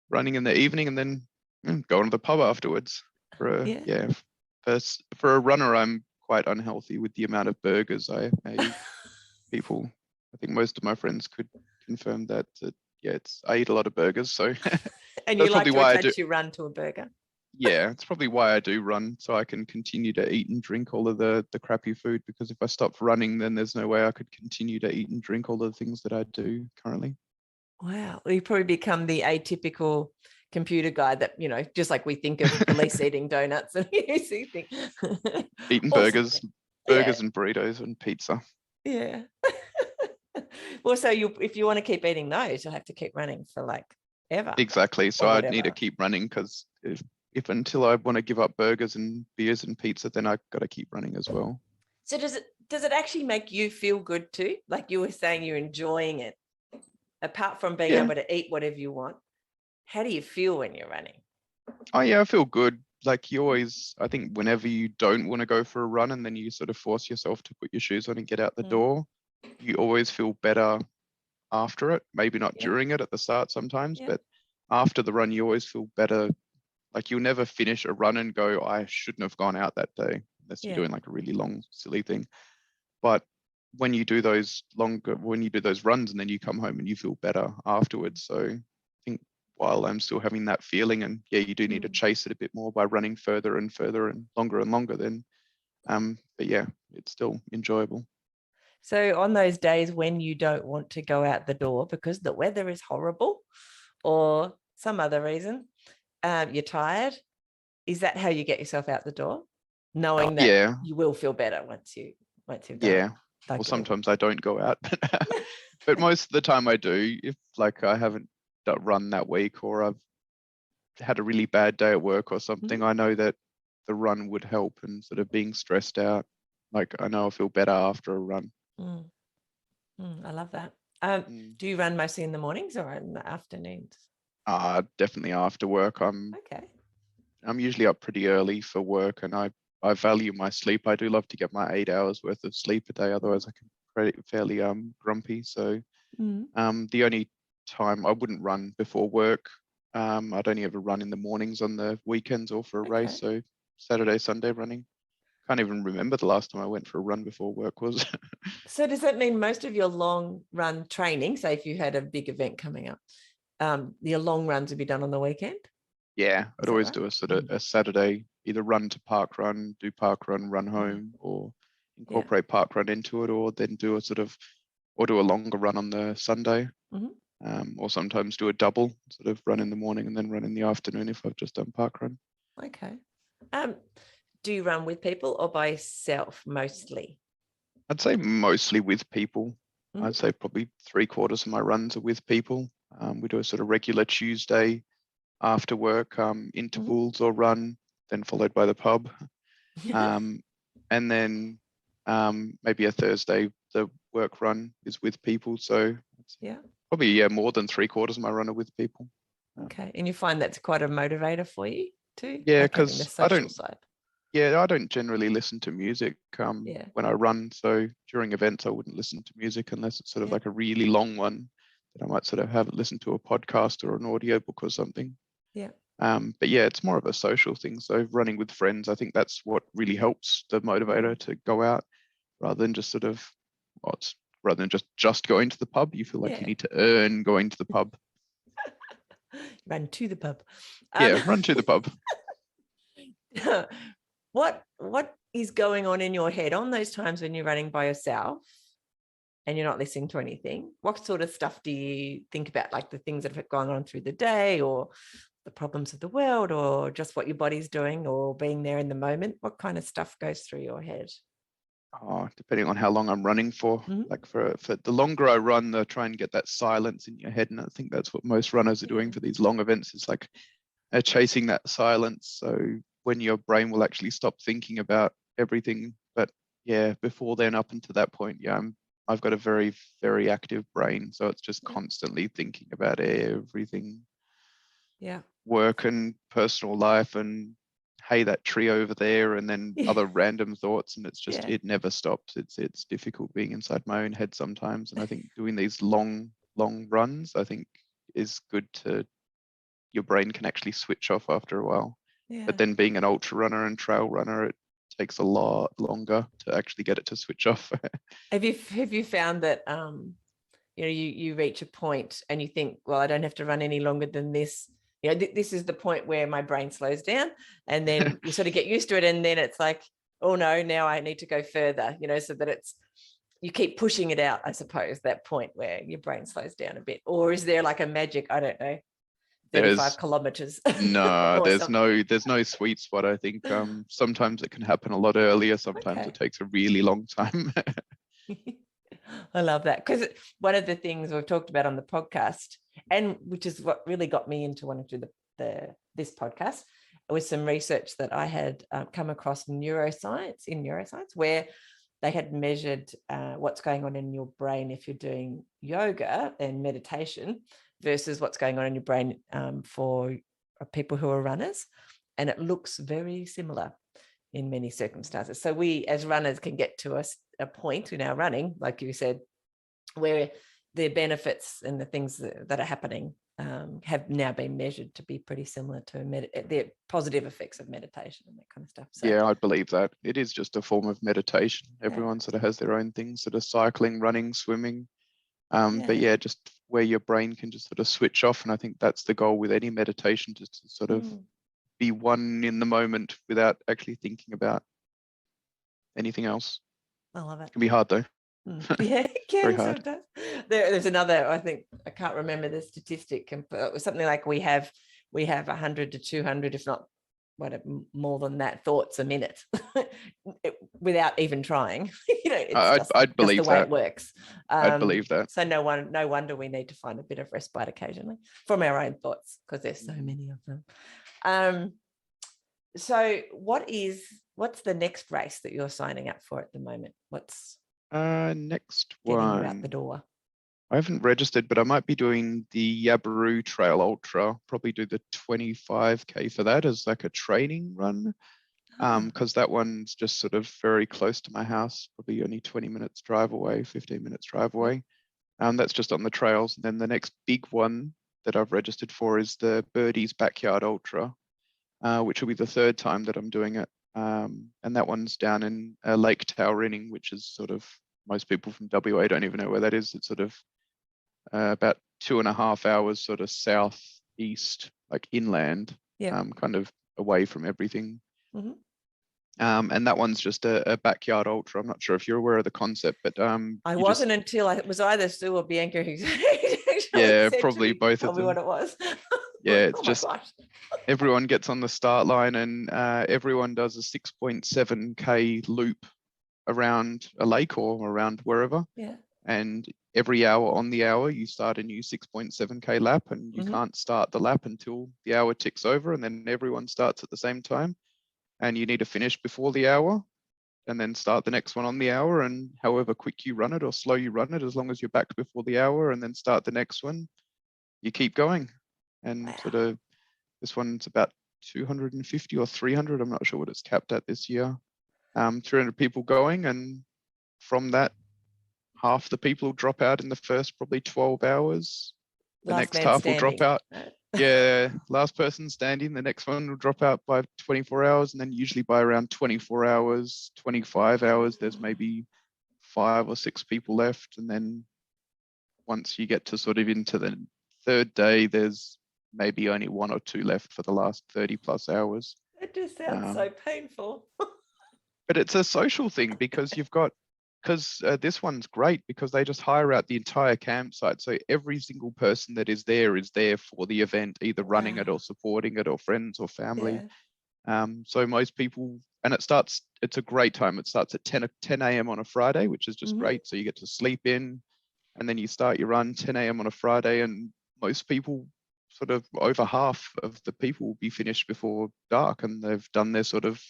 running in the evening and then going to the pub afterwards. Yeah. For a runner, I'm quite unhealthy with the amount of burgers I eat. People, I think most of my friends could confirm that. Yeah, I eat a lot of burgers, so And you that's like probably to why I do. attach your run to a burger. Yeah, it's probably why I do run, so I can continue to eat and drink all of the crappy food, because if I stopped running, then there's no way I could continue to eat and drink all of the things that I do currently. Wow. Well, you probably become the atypical computer guy that, just like we think of police eating donuts and you think Eating or burgers something. Yeah. and burritos and pizza. Yeah. Well, so if you want to keep eating those, you'll have to keep running for like ever. Exactly. So Or I'd need to whatever. keep running, because if until I want to give up burgers and beers and pizza, then I've got to keep running as well. So does it actually make you feel good too? Like you were saying, you're enjoying it. Apart from being able to eat whatever you want, how do you feel when you're running? Oh yeah, I feel good. Like you always, I think whenever you don't want to go for a run and then you sort of force yourself to put your shoes on and get out the door, you always feel better after it. Maybe not during it at the start sometimes, but after the run, you always feel better. Like you'll never finish a run and go, I shouldn't have gone out that day, unless you're doing like a really long, silly thing. But when you do those runs and then you come home and you feel better afterwards. So I think while I'm still having that feeling, and yeah, you do need to chase it a bit more by running further and further and longer then. But yeah, it's still enjoyable. So on those days when you don't want to go out the door because the weather is horrible or some other reason, you're tired, is that how you get yourself out the door? Knowing that you will feel better once you've done it? Yeah. Well, sometimes I don't go out, but most of the time I do. If like I haven't run that week, or I've had a really bad day at work or something, I know that the run would help, and sort of being stressed out, like I know I'll feel better after a run. I love that. Do you run mostly in the mornings or in the afternoons? Definitely after work. I'm usually up pretty early for work, and I value my sleep. I do love to get my 8 hours worth of sleep a day, otherwise I can be fairly grumpy. So the only time I wouldn't run before work, I'd only ever run in the mornings on the weekends or for a race. So Saturday, Sunday running. Can't even remember the last time I went for a run before work was. So does that mean most of your long run training, say if you had a big event coming up, your long runs would be done on the weekend? Yeah, I'd always do a sort of a Saturday, either run to park run, do park run, run home, or incorporate park run into it, or then do a longer run on the Sunday, or sometimes do a double, sort of run in the morning and then run in the afternoon if I've just done park run. Okay. Do you run with people or by yourself mostly? I'd say mostly with people. I'd say probably 3/4 of my runs are with people. We do a sort of regular Tuesday after work intervals or run, then followed by the pub. And then maybe a Thursday, the work run is with people. So probably more than 3/4 of my run are with people. Okay. And you find that's quite a motivator for you too, Yeah, like having the because I social don't. side. Yeah, I don't generally listen to music Yeah. when I run. So during events, I wouldn't listen to music unless it's sort of Yeah. like a really long one that I might sort of have listen to a podcast or an audiobook or something. Yeah. But yeah, it's more of a social thing. So running with friends, I think that's what really helps the motivator to go out rather than just sort of, well, it's, rather than just going to the pub. You feel like you Yeah. need to earn going to the pub. Run to the pub. Yeah, run to the pub. What is going on in your head on those times when you're running by yourself and you're not listening to anything? What sort of stuff do you think about, like the things that have gone on through the day, or the problems of the world, or just what your body's doing, or being there in the moment? What kind of stuff goes through your head? Oh, depending on how long I'm running for. Mm-hmm. Like for the longer I run, the try and get that silence in your head. And I think that's what most runners are doing for these long events. It's like chasing that silence. So when your brain will actually stop thinking about everything. But yeah, before then, up until that point, yeah, I've got a very, very active brain. So it's just constantly thinking about everything. Yeah. Work and personal life and hey, that tree over there, and then Yeah. other random thoughts, and it's just Yeah. it never stops. It's difficult being inside my own head sometimes, and I think doing these long runs, I think, is good to your brain can actually switch off after a while. Yeah. But then being an ultra runner and trail runner, it takes a lot longer to actually get it to switch off. Have you found that you reach a point and you think, well, I don't have to run any longer than this. This is the point where my brain slows down, and then you sort of get used to it, and then it's like, oh no, now I need to go further, so that you keep pushing it out, I suppose, that point where your brain slows down a bit. Or is there like a magic, I don't know, 35 There's kilometers no, or something? there's no sweet spot. I think sometimes it can happen a lot earlier. Sometimes it Okay. takes a really long time. I love that, because one of the things we've talked about on the podcast, and which is what really got me into wanting to do this podcast, was some research that I had come across in neuroscience, where they had measured what's going on in your brain if you're doing yoga and meditation versus what's going on in your brain for people who are runners, and it looks very similar in many circumstances. So we as runners can get to a point in our running, like you said, where the benefits and the things that are happening have now been measured to be pretty similar to the positive effects of meditation and that kind of stuff. So Yeah, I believe that. It is just a form of meditation. Everyone sort of has their own things, sort of cycling, running, swimming. But yeah, just where your brain can just sort of switch off. And I think that's the goal with any meditation, just to sort of be one in the moment without actually thinking about anything else. I love it. It can be hard though. Yeah, it Very can hard. sometimes. There's another, I think, I can't remember the statistic, but it was something like we have 100 to 200, if not more than that, thoughts a minute without even trying. It's I'd just the believe way that. it works. I'd believe that. So no wonder we need to find a bit of respite occasionally from our own thoughts, because there's so many of them. So what's the next race that you're signing up for at the moment? What's next getting you out the one. door? I haven't registered, but I might be doing the Yabaroo Trail Ultra. Probably do the 25K for that as like a training run. Because that one's just sort of very close to my house, probably only 20 minutes drive away, 15 minutes drive away. That's just on the trails. And then the next big one that I've registered for is the Birdie's Backyard Ultra, which will be the third time that I'm doing it. And that one's down in Lake Taurining, which is sort of, most people from WA don't even know where that is. It's sort of about 2.5 hours sort of southeast, like inland, kind of away from everything. And that one's just a backyard ultra. I'm not sure if you're aware of the concept, but I wasn't until it was either Sue or Bianca who yeah, said probably to me, both tell of me what them. it was. Yeah, it's Oh my just gosh. everyone gets on the start line and everyone does a 6.7K loop around a lake or around wherever. Yeah. And every hour on the hour, you start a new 6.7K lap, and you can't start the lap until the hour ticks over, and then everyone starts at the same time. And you need to finish before the hour and then start the next one on the hour. And however quick you run it or slow you run it, as long as you're back before the hour and then start the next one, you keep going. and sort Wow. of this one's about 250 or 300. I'm not sure what it's capped at this year. 300 people going, and from that, half the people drop out in the first probably 12 hours. The Last next man half will drop standing. out. Right? Yeah, last person standing. The next one will drop out by 24 hours, and then usually by around 24 hours, 25 hours, there's maybe 5 or 6 people left. And then once you get to sort of into the third day, there's maybe only 1 or 2 left for the last 30 plus hours. It just sounds so Um, painful. but it's a social thing because this one's great because they just hire out the entire campsite. So every single person that is there for the event, either running it Wow. or supporting it or friends or family. Yeah. So most people, and it's a great time. It starts at 10 a.m. on a Friday, which is just Hmm. great. So you get to sleep in, and then you start your run 10 a.m. on a Friday, and most people, sort of over half of the people, will be finished before dark, and they've done their sort of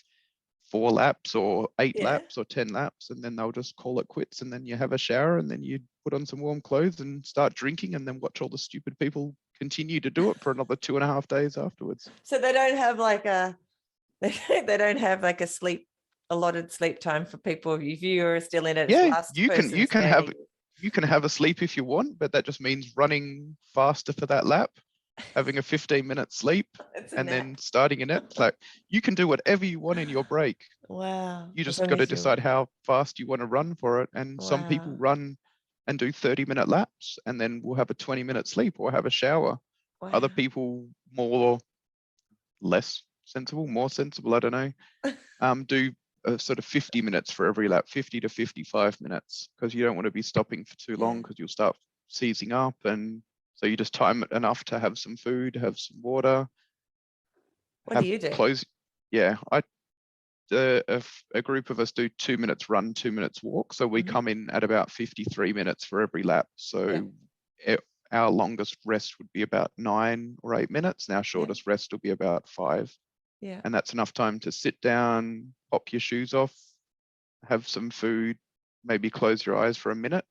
4 laps or 8 Yeah. laps or 10 laps, and then they'll just call it quits. And then you have a shower, and then you put on some warm clothes and start drinking, and then watch all the stupid people continue to do it for another 2.5 days afterwards. So they don't have like a they don't have like a allotted sleep time for people. If you are still in it as Yeah, last you can person you can have standing. you can have a sleep if you want, but that just means running faster for that lap, having a 15-minute sleep, It's a and then nap. starting in it. Like, you can do whatever you want in your break. Wow. You As just long got to as you decide how fast you want to run for it. And some people wow. run and do 30-minute laps, and then we'll have a 20-minute sleep or have a shower. Other Wow. people, more or less sensible, more sensible, I don't know, do a sort of 50 minutes for every lap, 50 to 55 minutes, because you don't want to be stopping for too Yeah. long because you'll start seizing up. And so you just time it enough to have some food, have some water, What do have you do? clothes. Yeah, a group of us do 2 minutes run, 2 minutes walk. So we Mhm. come in at about 53 minutes for every lap. Yeah. So our longest rest would be about 9 or 8 minutes, and our Yeah. shortest rest will be about 5. Yeah. And that's enough time to sit down, pop your shoes off, have some food, maybe close your eyes for a minute,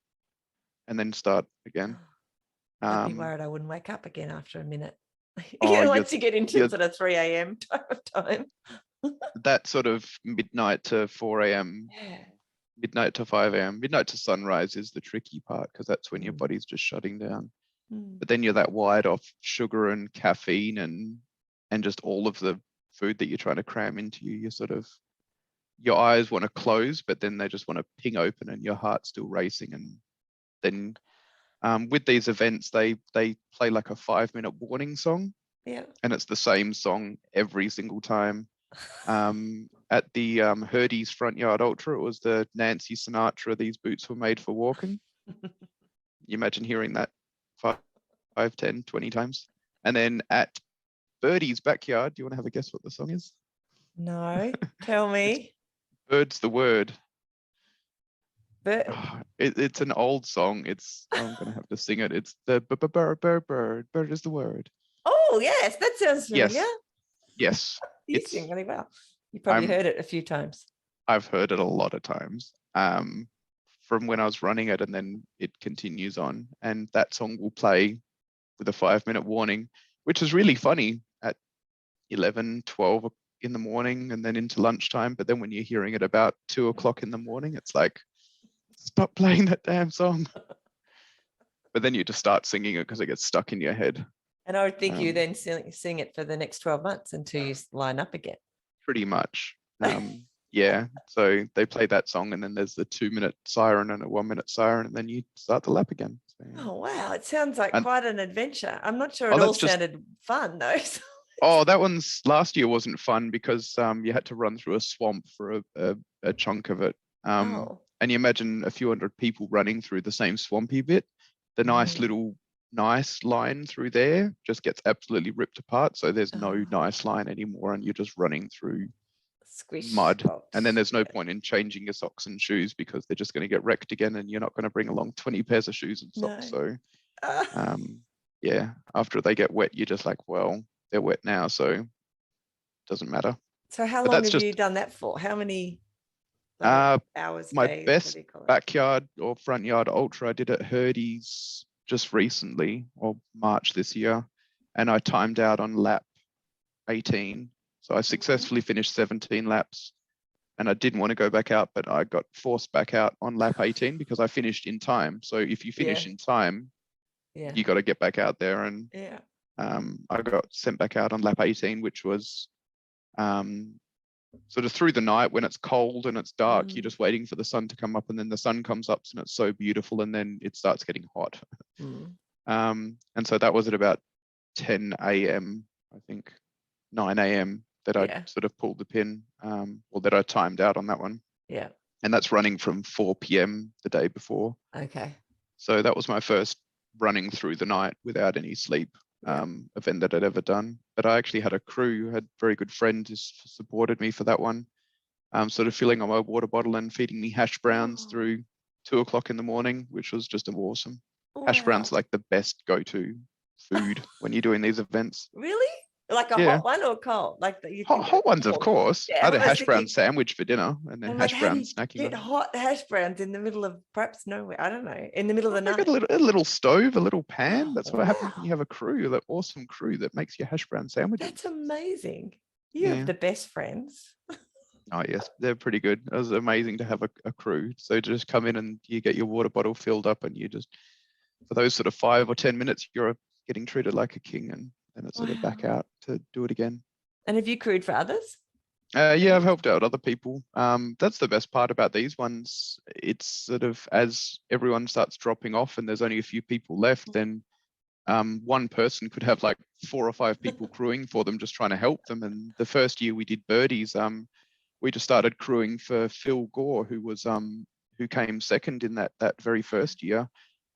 and then start again. I'd be Um, worried I wouldn't wake up again after a minute. oh, Once you get into you're sort of 3 a.m. type of time. that sort of midnight to 4 a.m., Yeah. midnight to 5 a.m., midnight to sunrise is the tricky part because that's when your Mm. body's just shutting down. Mm. But then you're that wide off sugar and caffeine and just all of the food that you're trying to cram into you. You're sort of, your eyes want to close, but then they just want to ping open and your heart's still racing. And then with these events, they play like a 5-minute warning song, Yeah. and it's the same song every single time. At the Herdy's Front Yard Ultra, it was the Nancy Sinatra, "These Boots Were Made for Walking." You imagine hearing that 5, 10, 20 times. And then at Birdie's Backyard, do you want to have a guess what the song is? No, tell It's me. "Bird's the Word." But Oh, it's an old song. I'm gonna have to sing it. It's the bird is the word. oh yes, that sounds familiar. Yes, yes. You sing It's really well. You probably I'm heard it a few times. I've heard it a lot of times. From when I was running it, and then it continues on, and that song will play with a 5-minute warning, which is really funny at 11, 12 in the morning, and then into lunchtime. But then when you're hearing it about 2 o'clock in the morning, it's like, stop playing that damn song. But then you just start singing it because it gets stuck in your head. And I would think you Um, then sing it for the next 12 months until you line up again. Pretty much. Yeah. So they play that song, and then there's the 2-minute siren and a 1-minute siren, and then you start the lap again. So, yeah. Oh, wow. It sounds like And quite an adventure. I'm not sure oh, it all that's just sounded fun, though. oh, that one's last year wasn't fun because you had to run through a swamp for a chunk of it. Oh. And you imagine a few hundred people running through the same swampy bit. The nice line through there just gets absolutely ripped apart. So there's no Oh, nice line anymore, and you're just running through squish mud. And then box. there's no point in changing your socks and shoes because they're just going to get wrecked again, and you're not going to bring along 20 pairs of shoes and No. socks. So Uh, yeah, after they get wet, you're just like, well, they're wet now, so it doesn't matter. so how But long that's have you just done that for? How many uh hours, my days? What best do you call it? backyard or front yard ultra I did at Herdy's just recently, or March this year. and I timed out on lap 18. So I successfully finished 17 laps, and I didn't want to go back out, but I got forced back out on lap 18 because I finished in time. So if you finish in time, you got to get back out there. And I got sent back out on lap 18, which was sort of through the night when it's cold and it's dark. You're just waiting for the sun to come up, and then the sun comes up and it's so beautiful, and then it starts getting hot. And so that was at about 10 a.m., I think 9 a.m. that I sort of pulled the pin, or that I timed out on that one. And that's running from 4 p.m. the day before. Okay. So that was my first running through the night without any sleep event that I'd ever done. But I actually had a crew, had a very good friend who supported me for that one, sort of filling on my water bottle and feeding me hash browns through 2 o'clock in the morning, which was just awesome. Wow. Hash browns are like the best go-to food when you're doing these events. Really? Like a hot one or cold? Like you hot ones, of course. I had a hash brown sandwich for dinner, and then hash brown snacking. Get hot hash browns in the middle of perhaps nowhere. I don't know. In the middle of the night. A little stove, a little pan. That's what happens when you have a crew, that awesome crew that makes your hash brown sandwiches. That's amazing. You have the best friends. Oh yes, they're pretty good. It was amazing to have a crew. So to just come in and you get your water bottle filled up, and you just, for those sort of 5 or 10 minutes, you're getting treated like a king, and it's sort of back out to do it again. And have you crewed for others? Yeah, I've helped out other people. That's the best part about these ones. It's sort of, as everyone starts dropping off and there's only a few people left, then one person could have like 4 or 5 people crewing for them, just trying to help them. And the first year we did birdies, we just started crewing for Phil Gore, who came second in that very first year.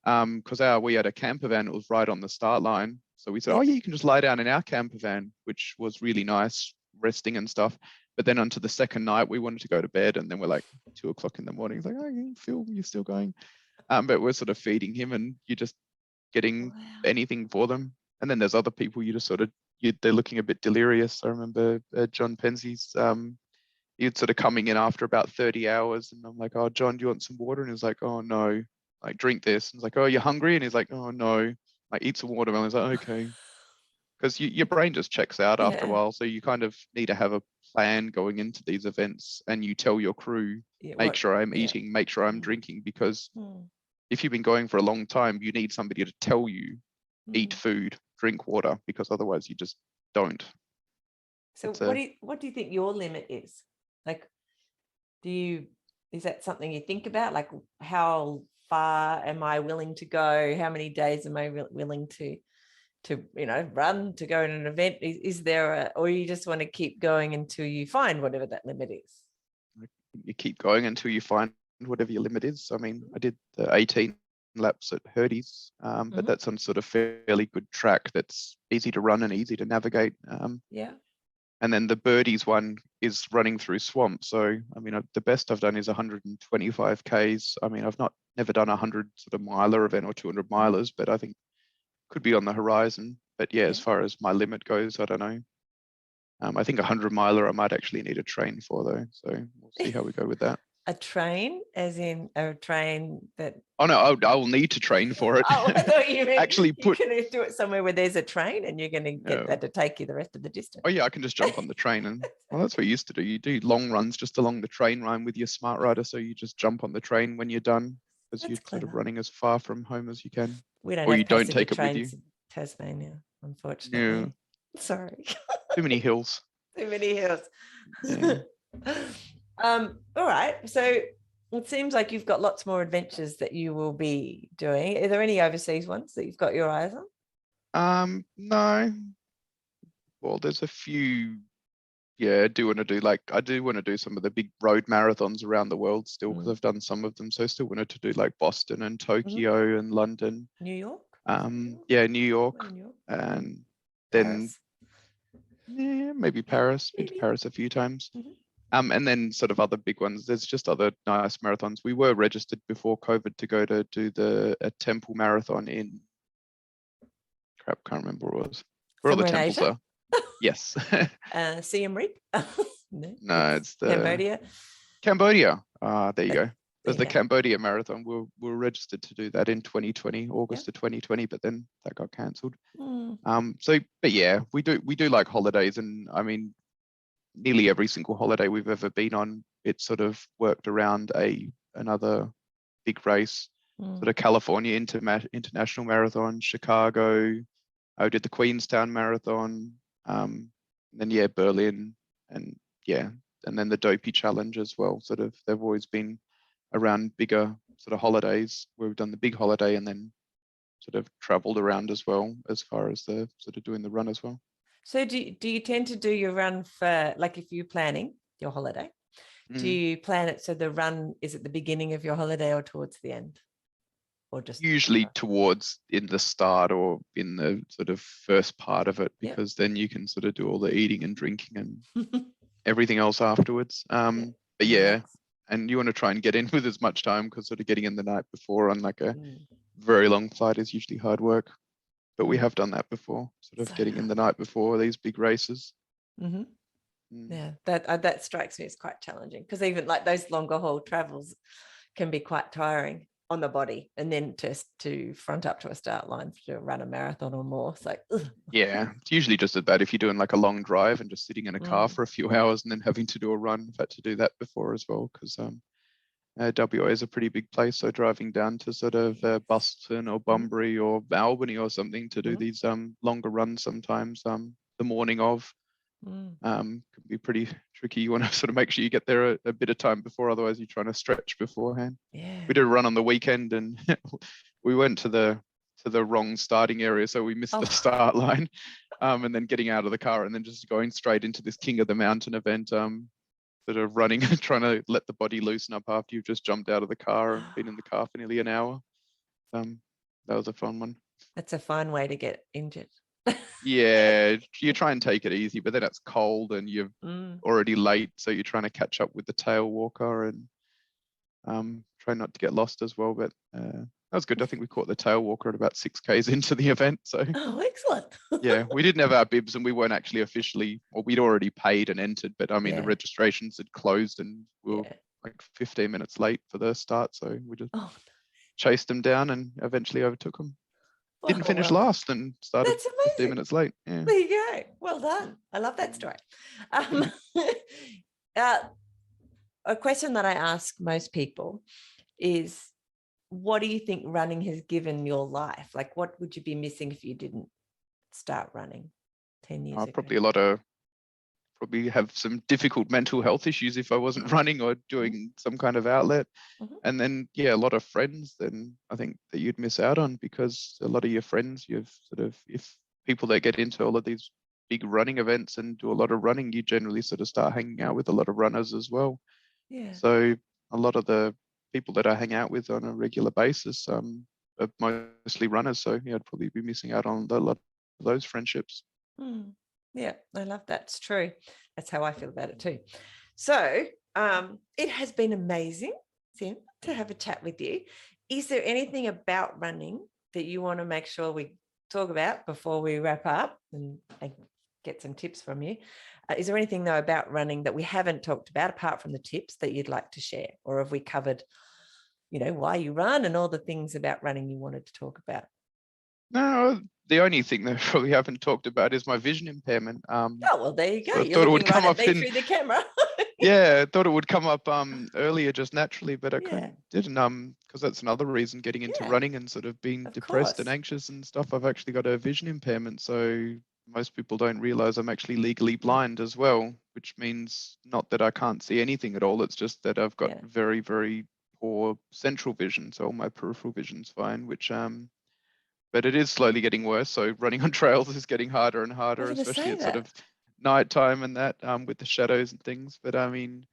Because we had a camper van that was right on the start line. So we said, you can just lie down in our camper van, which was really nice, resting and stuff. But then onto the second night, we wanted to go to bed, and then we're like 2 o'clock in the morning. It's like, Phil, you're still going. But we're sort of feeding him, and you're just getting anything for them. And then there's other people you just sort of, they're looking a bit delirious. I remember John Pensie's, he'd sort of coming in after about 30 hours, and I'm like, oh, John, do you want some water? And he was like, oh, no. Like, drink this. And he's like, oh, you're hungry? And he's like, oh, no. Like, eat some watermelon. He's like, okay. Because your brain just checks out after a while. So you kind of need to have a plan going into these events, and you tell your crew, make sure I'm eating, make sure I'm drinking, because if you've been going for a long time, you need somebody to tell you, eat food, drink water, because otherwise you just don't. So what do you think your limit is? Like, is that something you think about? Like, how far am I willing to go? How many days am I willing to run, to go in an event? Is there or you just want to keep going until you find whatever that limit is? You keep going until you find whatever your limit is. I mean, I did the 18 laps at Hurdy's, but that's on sort of fairly good track that's easy to run and easy to navigate. And then the birdies one is running through swamp. So, I mean, the best I've done is 125 Ks. I mean, I've never done 100 sort of miler event or 200 milers, but I think could be on the horizon. But as far as my limit goes, I don't know. I think 100 miler I might actually need a train for, though. So we'll see how we go with that. A train, as in a train that... Oh, no, I will need to train for it. Oh, I thought you meant actually you can do it somewhere where there's a train and you're going to get that to take you the rest of the distance. Oh, yeah, I can just jump on the train. And well, that's what you used to do. You do long runs just along the train line with your smart rider. So you just jump on the train when you're done, because you're sort of running as far from home as you can. We don't or have you don't take it with you. In Tasmania, unfortunately. Yeah. Sorry. Too many hills. Too many hills. Yeah. All right. So it seems like you've got lots more adventures that you will be doing. Are there any overseas ones that you've got your eyes on? No. Well, there's a few. Yeah, I do want to do some of the big road marathons around the world still, because I've done some of them. So I still wanted to do like Boston and Tokyo and London. New York? Yeah, New York. And then maybe Paris. Been to Paris a few times. And then sort of other big ones. There's just other nice marathons. We were registered before COVID to go to do a temple marathon in, can't remember what it was. Where all the temples are. Yes. Siem Reap? No, it's the Cambodia. Cambodia. There you go. There's There the you go. Cambodia Marathon. We're registered to do that in 2020, August Yep. of 2020, but then that got cancelled. Mm. So, but yeah, we do like holidays, and I mean, nearly every single holiday we've ever been on, it sort of worked around another big race, sort of California International Marathon, Chicago. I did the Queenstown Marathon, then yeah, Berlin, and yeah, and then the Dopey Challenge as well. Sort of, they've always been around bigger sort of holidays where we've done the big holiday and then sort of traveled around as well as far as the sort of doing the run as well. So do you tend to do your run for, like, if you're planning your holiday, do you plan it so the run is at the beginning of your holiday or towards the end, or just Usually towards in the start or in the sort of first part of it, Yep. because then you can sort of do all the eating and drinking and everything else afterwards. Yeah. But And yeah, relax. and you want to try and get in with as much time, because sort of getting in the night before on like a Mm. very long flight is usually hard work. But we Mm. have done that before, sort of So getting in the hard. night before these big races. Mm-hmm. Mm. Yeah, that strikes me as quite challenging, because even like those longer haul travels can be quite tiring on the body, and then just to front up to a start line to run a marathon or more, it's like, ugh. Yeah, it's usually just as bad if you're doing like a long drive and just sitting in a car Mm. for a few hours and then having to do a run. I've had to do that before as well, because WA is a pretty big place. So driving down to sort of Buston or Bunbury or Albany or something to do these longer runs sometimes, the morning of, can be pretty tricky. You want to sort of make sure you get there a bit of time before, otherwise you're trying to stretch beforehand. Yeah. We did a run on the weekend and we went to the wrong starting area, so we missed the start line, and then getting out of the car and then just going straight into this King of the Mountain event, sort of running and trying to let the body loosen up after you've just jumped out of the car and been in the car for nearly an hour. That was a fun one. That's a fine way to get injured. Yeah, you try and take it easy, but then it's cold and you're already late, so you're trying to catch up with the tail walker and try not to get lost as well. But that was good. I think we caught the tail walker at about 6Ks into the event. So Oh, excellent. yeah, we didn't have our bibs and we weren't actually officially, or we'd already paid and entered, but I mean, the registrations had closed and we were like 15 minutes late for the start. So we just chased them down and eventually overtook them. Didn't finish last and started That's 15 amazing. minutes late. Yeah. There you go. Well done. I love that story. A question that I ask most people is, what do you think running has given your life? Like, what would you be missing if you didn't start running 10 years ago? Probably have some difficult mental health issues if I wasn't running or doing some kind of outlet. And then, yeah, a lot of friends then I think that you'd miss out on, because a lot of your friends, you've sort of, if people that get into all of these big running events and do a lot of running, you generally sort of start hanging out with a lot of runners as well. Yeah. So a lot of the people that I hang out with on a regular basis are mostly runners. So yeah, I'd probably be missing out on a lot of those friendships. Yeah, I love that. It's true. That's how I feel about it too. So it has been amazing, Tim, to have a chat with you. Is there anything about running that you want to make sure we talk about before we wrap up and get some tips from you? Is there anything, though, about running that we haven't talked about apart from the tips that you'd like to share? Or have we covered, why you run and all the things about running you wanted to talk about? No, the only thing that I probably haven't talked about is my vision impairment. Oh, well, there you go. So You're looking right at me through the camera. Yeah, I thought it would come up earlier just naturally, but I didn't, because that's another reason getting into running and sort of being depressed and anxious and stuff. I've actually got a vision impairment, so most people don't realize I'm actually legally blind as well, which means not that I can't see anything at all. It's just that I've got very, very poor central vision, so all my peripheral vision's fine, which but it is slowly getting worse. So running on trails is getting harder and harder, especially at sort of nighttime and that, with the shadows and things. But I mean,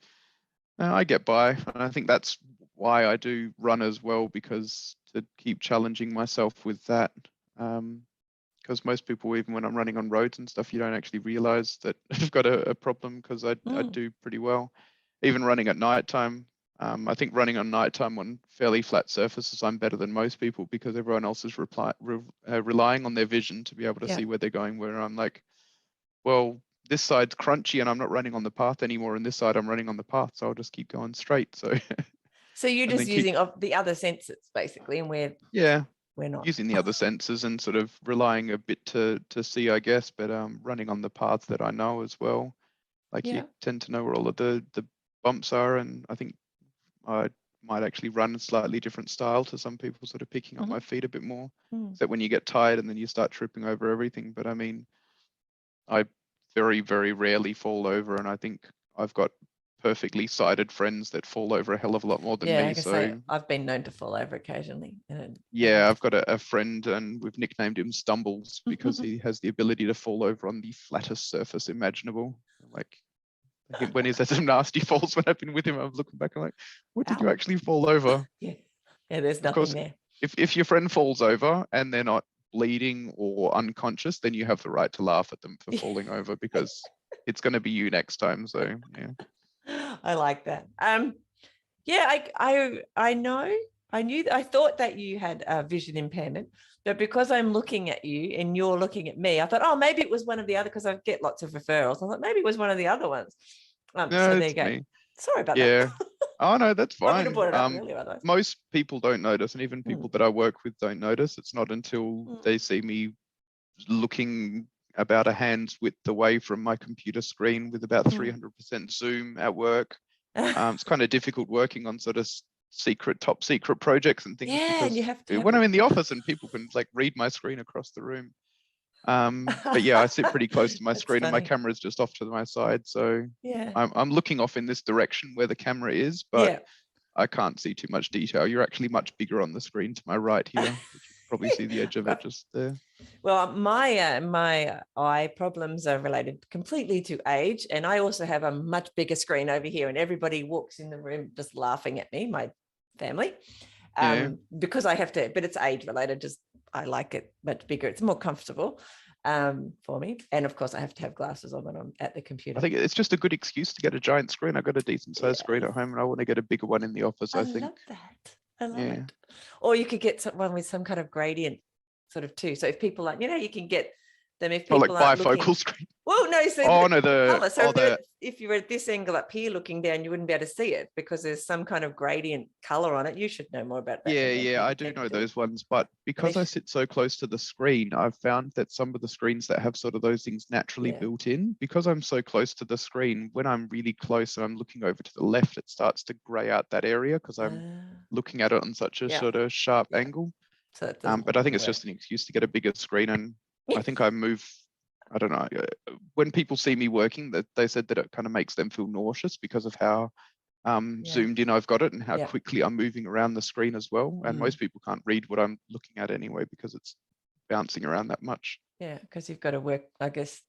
I get by, and I think that's why I do run as well, because to keep challenging myself with that. Because most people, even when I'm running on roads and stuff, you don't actually realize that I've got a problem, because I do pretty well. Even running at nighttime, I think running on nighttime on fairly flat surfaces, I'm better than most people, because everyone else is relying on their vision to be able to see where they're going, where I'm like, well, this side's crunchy and I'm not running on the path anymore, and this side I'm running on the path, so I'll just keep going straight. So So you're and just then keep, using of the other senses basically, and yeah, we're not. using the other senses and sort of relying a bit to see, I guess, but running on the paths that I know as well. Like you Yeah. tend to know where all of the bumps are, and I think I might actually run a slightly different style to some people, sort of picking up Mhm. my feet a bit more. Mm. So that when you get tired and then you start tripping over everything. But I mean, I very, very rarely fall over, and I think I've got perfectly sighted friends that fall over a hell of a lot more than Yeah, me. I can say So I've been known to fall over occasionally. And yeah, I've got a friend, and we've nicknamed him Stumbles because he has the ability to fall over on the flattest surface imaginable. Like when he's had some nasty falls when I've been with him, I'm looking back, I'm like, what did you ow. actually fall over? Yeah. Yeah, there's Of nothing course, there. if your friend falls over and they're not bleeding or unconscious, then you have the right to laugh at them for falling over, because it's going to be you next time. So yeah. I like that. Yeah, I know. I thought that you had a vision impairment, but because I'm looking at you and you're looking at me, I thought, oh, maybe it was one of the other, because I get lots of referrals. I thought maybe it was one of the other ones. No, So there you it's go. me. Sorry about that. Yeah. Oh no, that's I would have fine. brought it up earlier otherwise. Most people don't notice, and even Mm, people that I work with don't notice. It's not until mm. they see me looking about a hand's width away from my computer screen with about 300% zoom at work. It's kind of difficult working on sort of top secret projects and things, Yeah, and you because have to have when I'm it. in the office and people can like read my screen across the room. But yeah, I sit pretty close to my That's screen and my funny. camera is just off to my side. So Yeah. I'm looking off in this direction where the camera is, but Yeah. I can't see too much detail. You're actually much bigger on the screen to my right here, which you can probably see the edge of it just there. Well, my eye problems are related completely to age, and I also have a much bigger screen over here, and everybody walks in the room just laughing at me, my family, Yeah. because I have to. But it's age related. Just I like it much bigger. It's more comfortable for me, and of course I have to have glasses on when I'm at the I computer. think it's just a good excuse to get a giant screen. I've got a decent sized screen Yes, at home and I want to get a bigger one in the office, I I think. love that. I love Yeah. it. Or you could get one with some kind of gradient sort of too. So if people like, you can get them if Oh, like people aren't looking. bifocal screen. Well, no, so Oh no, the color. So the if you were at this angle up here looking down, you wouldn't be able to see it because there's some kind of gradient color on it. You should know more about that than me. yeah, You're I the do know technical. those ones, but because I Manish. sit so close to the screen, I've found that some of the screens that have sort of those things naturally Yeah. built in, because I'm so close to the screen, when I'm really close and I'm looking over to the left, it starts to gray out that area because I'm looking at it on such a Yeah. sort of sharp Yeah. angle. So it doesn't But I think it's work. just an excuse to get a bigger screen, and I think I move. I don't know. When people see me working, that they said that it kind of makes them feel nauseous because of how Yeah. zoomed in I've got it and how Yeah. quickly I'm moving around the screen as well. And most people can't read what I'm looking at anyway because it's bouncing around that much. Yeah, because you've got to work, I guess,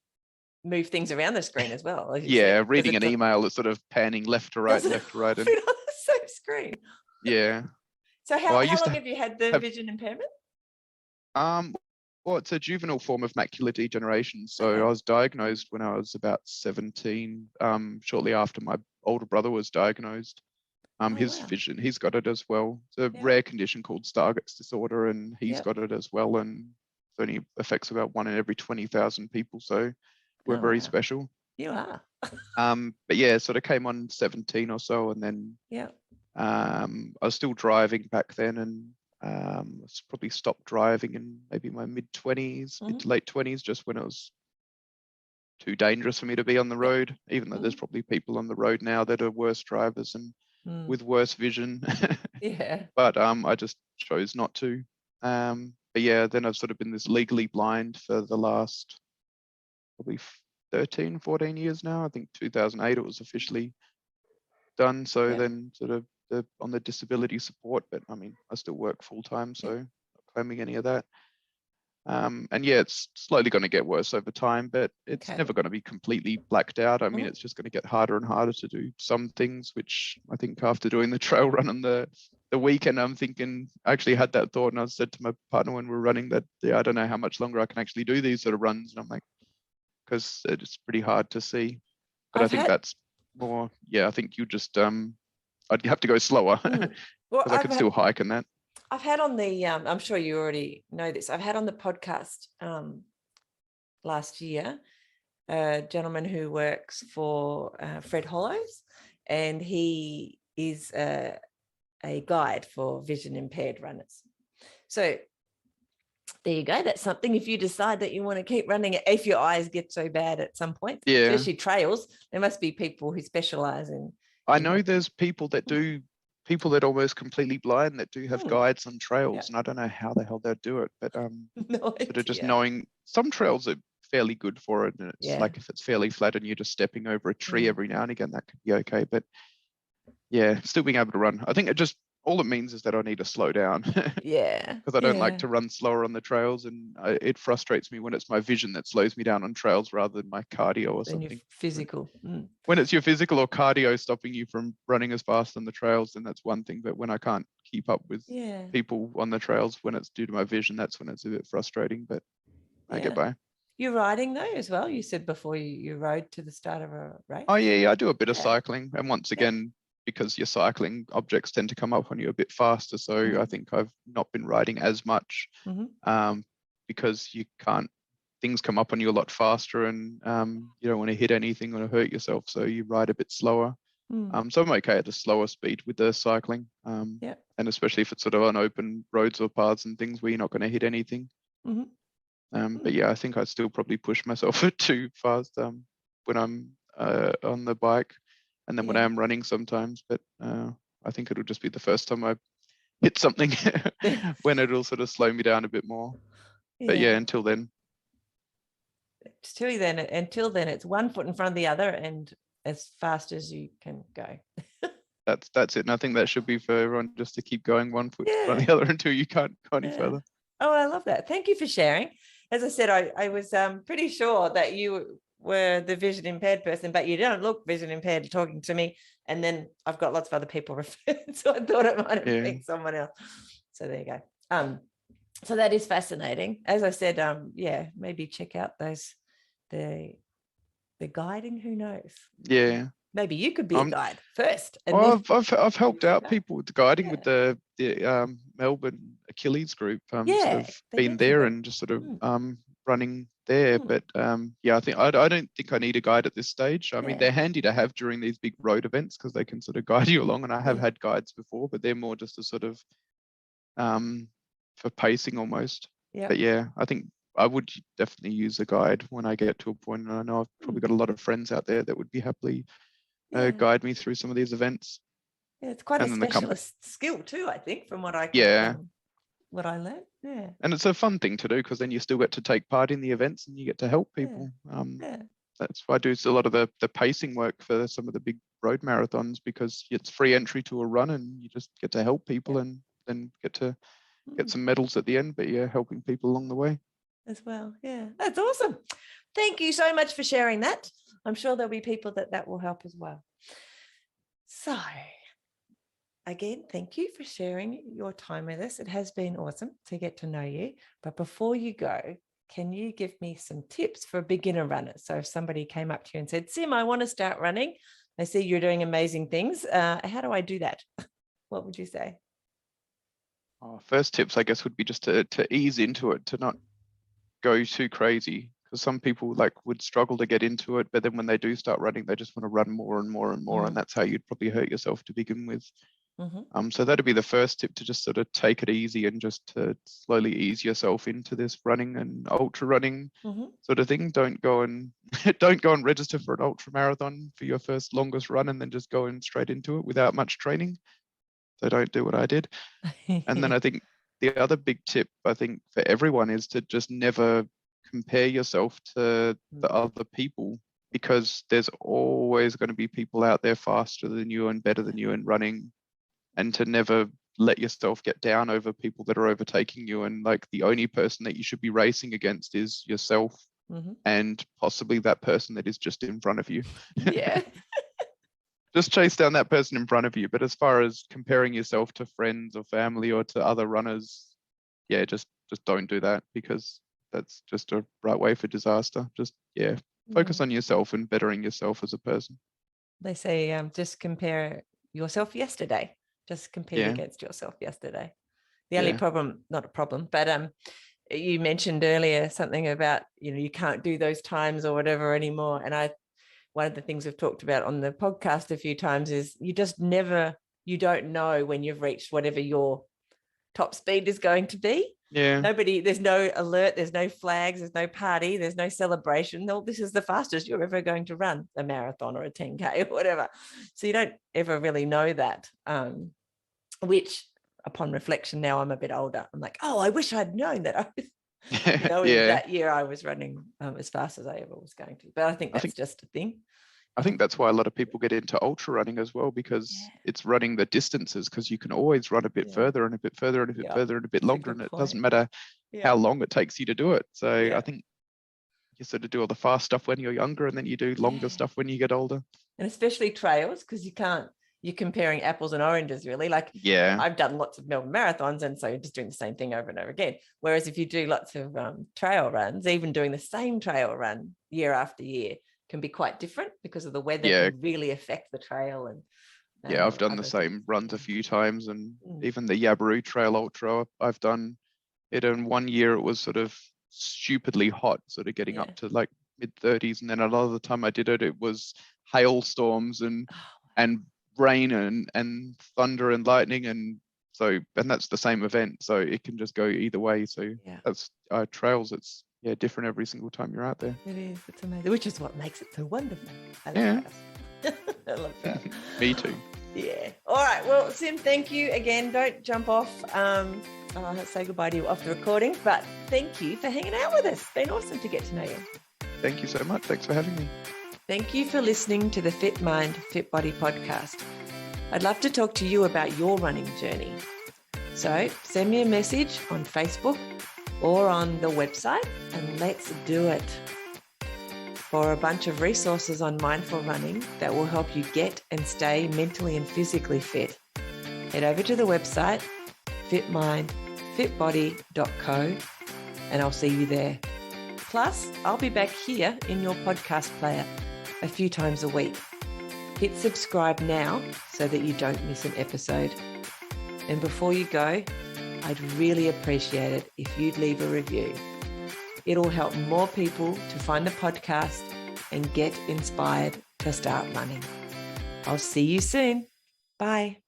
move things around the screen as well, as you said. Yeah, Because reading it an email is sort of panning left to right and doesn't left to right. And fit on the same screen. yeah. So Well, I how used long to have you had the have vision impairment? well, it's a juvenile form of macular degeneration. So Okay. I was diagnosed when I was about 17, shortly after my older brother was diagnosed. His Wow. vision, he's got it as well. It's a Yeah. rare condition called Stargardt's disorder, and he's Yep. got it as well. And it only affects about 1 in every 20,000 people. So we're very Wow. special. You are. But yeah, sort of came on 17 or so, and then Yeah. I was still driving back then, and I probably stopped driving in maybe my mid-20s, mid to late 20s, just when it was too dangerous for me to be on the Yep. road, even though there's probably people on the road now that are worse drivers and with worse vision. Yeah. But I just chose not to. But yeah, then I've sort of been this legally blind for the last probably 13, 14 years now. I think 2008 it was officially done. So Yeah. then sort of on the disability support, but I mean, I still work full time, so not claiming any of that. And yeah, it's slowly going to get worse over time, but it's never going to be completely blacked out. I mean, it's just going to get harder and harder to do some things, which I think after doing the trail run on the weekend, I'm thinking, I actually had that thought, and I said to my partner when we were running that, yeah, I don't know how much longer I can actually do these sort of runs. And I'm like, because it's pretty hard to see. But I think that's more, yeah, I think you just, I'd have to go slower because Well, I could still hike and that. I've had on the, I'm sure you already know this, I've had on the podcast last year a gentleman who works for Fred Hollows, and he is a guide for vision impaired runners. So there you go. That's something if you decide that you want to keep running it, if your eyes get so bad at some point, especially trails, there must be people who specialize in. I know there's people that are almost completely blind that do have guides on trails, and I don't know how the hell they'll do it, but no sort of just knowing some trails are fairly good for it, and it's like if it's fairly flat and you're just stepping over a tree every now and again, that could be okay. But yeah, still being able to run. I think all it means is that I need to slow down. Yeah. Because I don't like to run slower on the trails, and it frustrates me when it's my vision that slows me down on trails rather than my cardio or something. Your physical. When it's your physical or cardio stopping you from running as fast on the trails, then that's one thing. But when I can't keep up with people on the trails, when it's due to my vision, that's when it's a bit frustrating. But I get by. You're riding though as well. You said before you rode to the start of a race. Oh yeah, I do a bit of cycling, and once again, because you're cycling, objects tend to come up on you a bit faster. So I think I've not been riding as much because things come up on you a lot faster, and you don't want to hit anything or hurt yourself. So you ride a bit slower. So I'm okay at the slower speed with the cycling. And especially if it's sort of on open roads or paths and things where you're not going to hit anything. But yeah, I think I still probably push myself too fast when I'm on the bike. And then when I am running sometimes, but I think it'll just be the first time I hit something when it'll sort of slow me down a bit more. But yeah, until then. Until then, it's one foot in front of the other and as fast as you can go. That's it. And I think that should be for everyone, just to keep going one foot in front of the other until you can't go any further. Oh, I love that. Thank you for sharing. As I said, I was pretty sure that you were the vision impaired person, but you don't look vision impaired talking to me. And then I've got lots of other people referred, so I thought it might have been someone else. So there you go. So that is fascinating. As I said, maybe check out the guiding. Who knows? Yeah. Maybe you could be a guide first. And I've helped out people with the guiding with the Melbourne Achilles group. Sort of been there and just sort of running there. But I think I don't think I need a guide at this stage. I mean, they're handy to have during these big road events because they can sort of guide you along. And I have had guides before, but they're more just a sort of for pacing almost. But yeah, I think I would definitely use a guide when I get to a point. And I know I've probably got a lot of friends out there that would be happily guide me through some of these events. Yeah, it's quite a specialist skill too, I think, from what I what I learned. Yeah. And it's a fun thing to do because then you still get to take part in the events and you get to help people. That's why I do a lot of the pacing work for some of the big road marathons, because it's free entry to a run and you just get to help people and then get to get some medals at the end, but helping people along the way. As well. Yeah, that's awesome. Thank you so much for sharing that. I'm sure there'll be people that will help as well. So again, thank you for sharing your time with us. It has been awesome to get to know you. But before you go, can you give me some tips for beginner runners? So if somebody came up to you and said, Sim, I want to start running. I see you're doing amazing things. How do I do that? What would you say? First tips, I guess, would be just to ease into it, to not go too crazy. Because some people would struggle to get into it, but then when they do start running, they just want to run more and more and more. And that's how you'd probably hurt yourself to begin with. So that'd be the first tip, to just sort of take it easy and just to slowly ease yourself into this running and ultra running sort of thing. Don't go and register for an ultra marathon for your first longest run and then just go in straight into it without much training. So don't do what I did. And then I think the other big tip, I think, for everyone is to just never compare yourself to the other people, because there's always going to be people out there faster than you and better than you in running, and to never let yourself get down over people that are overtaking you. And the only person that you should be racing against is yourself and possibly that person that is just in front of you. Yeah. Just chase down that person in front of you. But as far as comparing yourself to friends or family or to other runners, just don't do that, because that's just a right way for disaster. Just focus on yourself and bettering yourself as a person. They say just compare yourself yesterday. Just compare against yourself yesterday. The only problem, not a problem, but you mentioned earlier something about you can't do those times or whatever anymore. And one of the things we've talked about on the podcast a few times is you just never you don't know when you've reached whatever your top speed is going to be. Yeah. There's no alert, there's no flags, there's no party, there's no celebration. No, this is the fastest you're ever going to run a marathon or a 10K or whatever. So you don't ever really know that, which upon reflection, now I'm a bit older, I'm like, oh, I wish I'd known that. I was knowing that year I was running as fast as I ever was going to. But I think that's just a thing. I think that's why a lot of people get into ultra running as well, because it's running the distances, because you can always run a bit further and a bit further and a bit further and a bit longer, and it doesn't matter how long it takes you to do it. So I think you sort of do all the fast stuff when you're younger, and then you do longer stuff when you get older. And especially trails, because you're comparing apples and oranges, really. Like, I've done lots of Melbourne marathons, and so you're just doing the same thing over and over again. Whereas if you do lots of trail runs, even doing the same trail run year after year can be quite different, because of the weather can really affect the trail. And I've done the same runs a few times, and even the Yabaroo Trail Ultra, I've done it in one year. It was sort of stupidly hot, sort of getting up to like mid-30s, and then another time I did it, it was hailstorms and rain and thunder and lightning, and that's the same event, so it can just go either way. So that's trails, it's different every single time you're out there. It is. It's amazing, which is what makes it so wonderful. I love that. I love that. Me too. Yeah. All right. Well, Sim, thank you again. Don't jump off. I'll say goodbye to you off the recording, but thank you for hanging out with us. It's been awesome to get to know you. Thank you so much. Thanks for having me. Thank you for listening to the Fit Mind, Fit Body podcast. I'd love to talk to you about your running journey. So send me a message on Facebook or on the website, and let's do it. For a bunch of resources on mindful running that will help you get and stay mentally and physically fit, head over to the website fitmindfitbody.co, and I'll see you there. Plus, I'll be back here in your podcast player a few times a week. Hit subscribe now so that you don't miss an episode. And before you go, I'd really appreciate it if you'd leave a review. It'll help more people to find the podcast and get inspired to start running. I'll see you soon. Bye.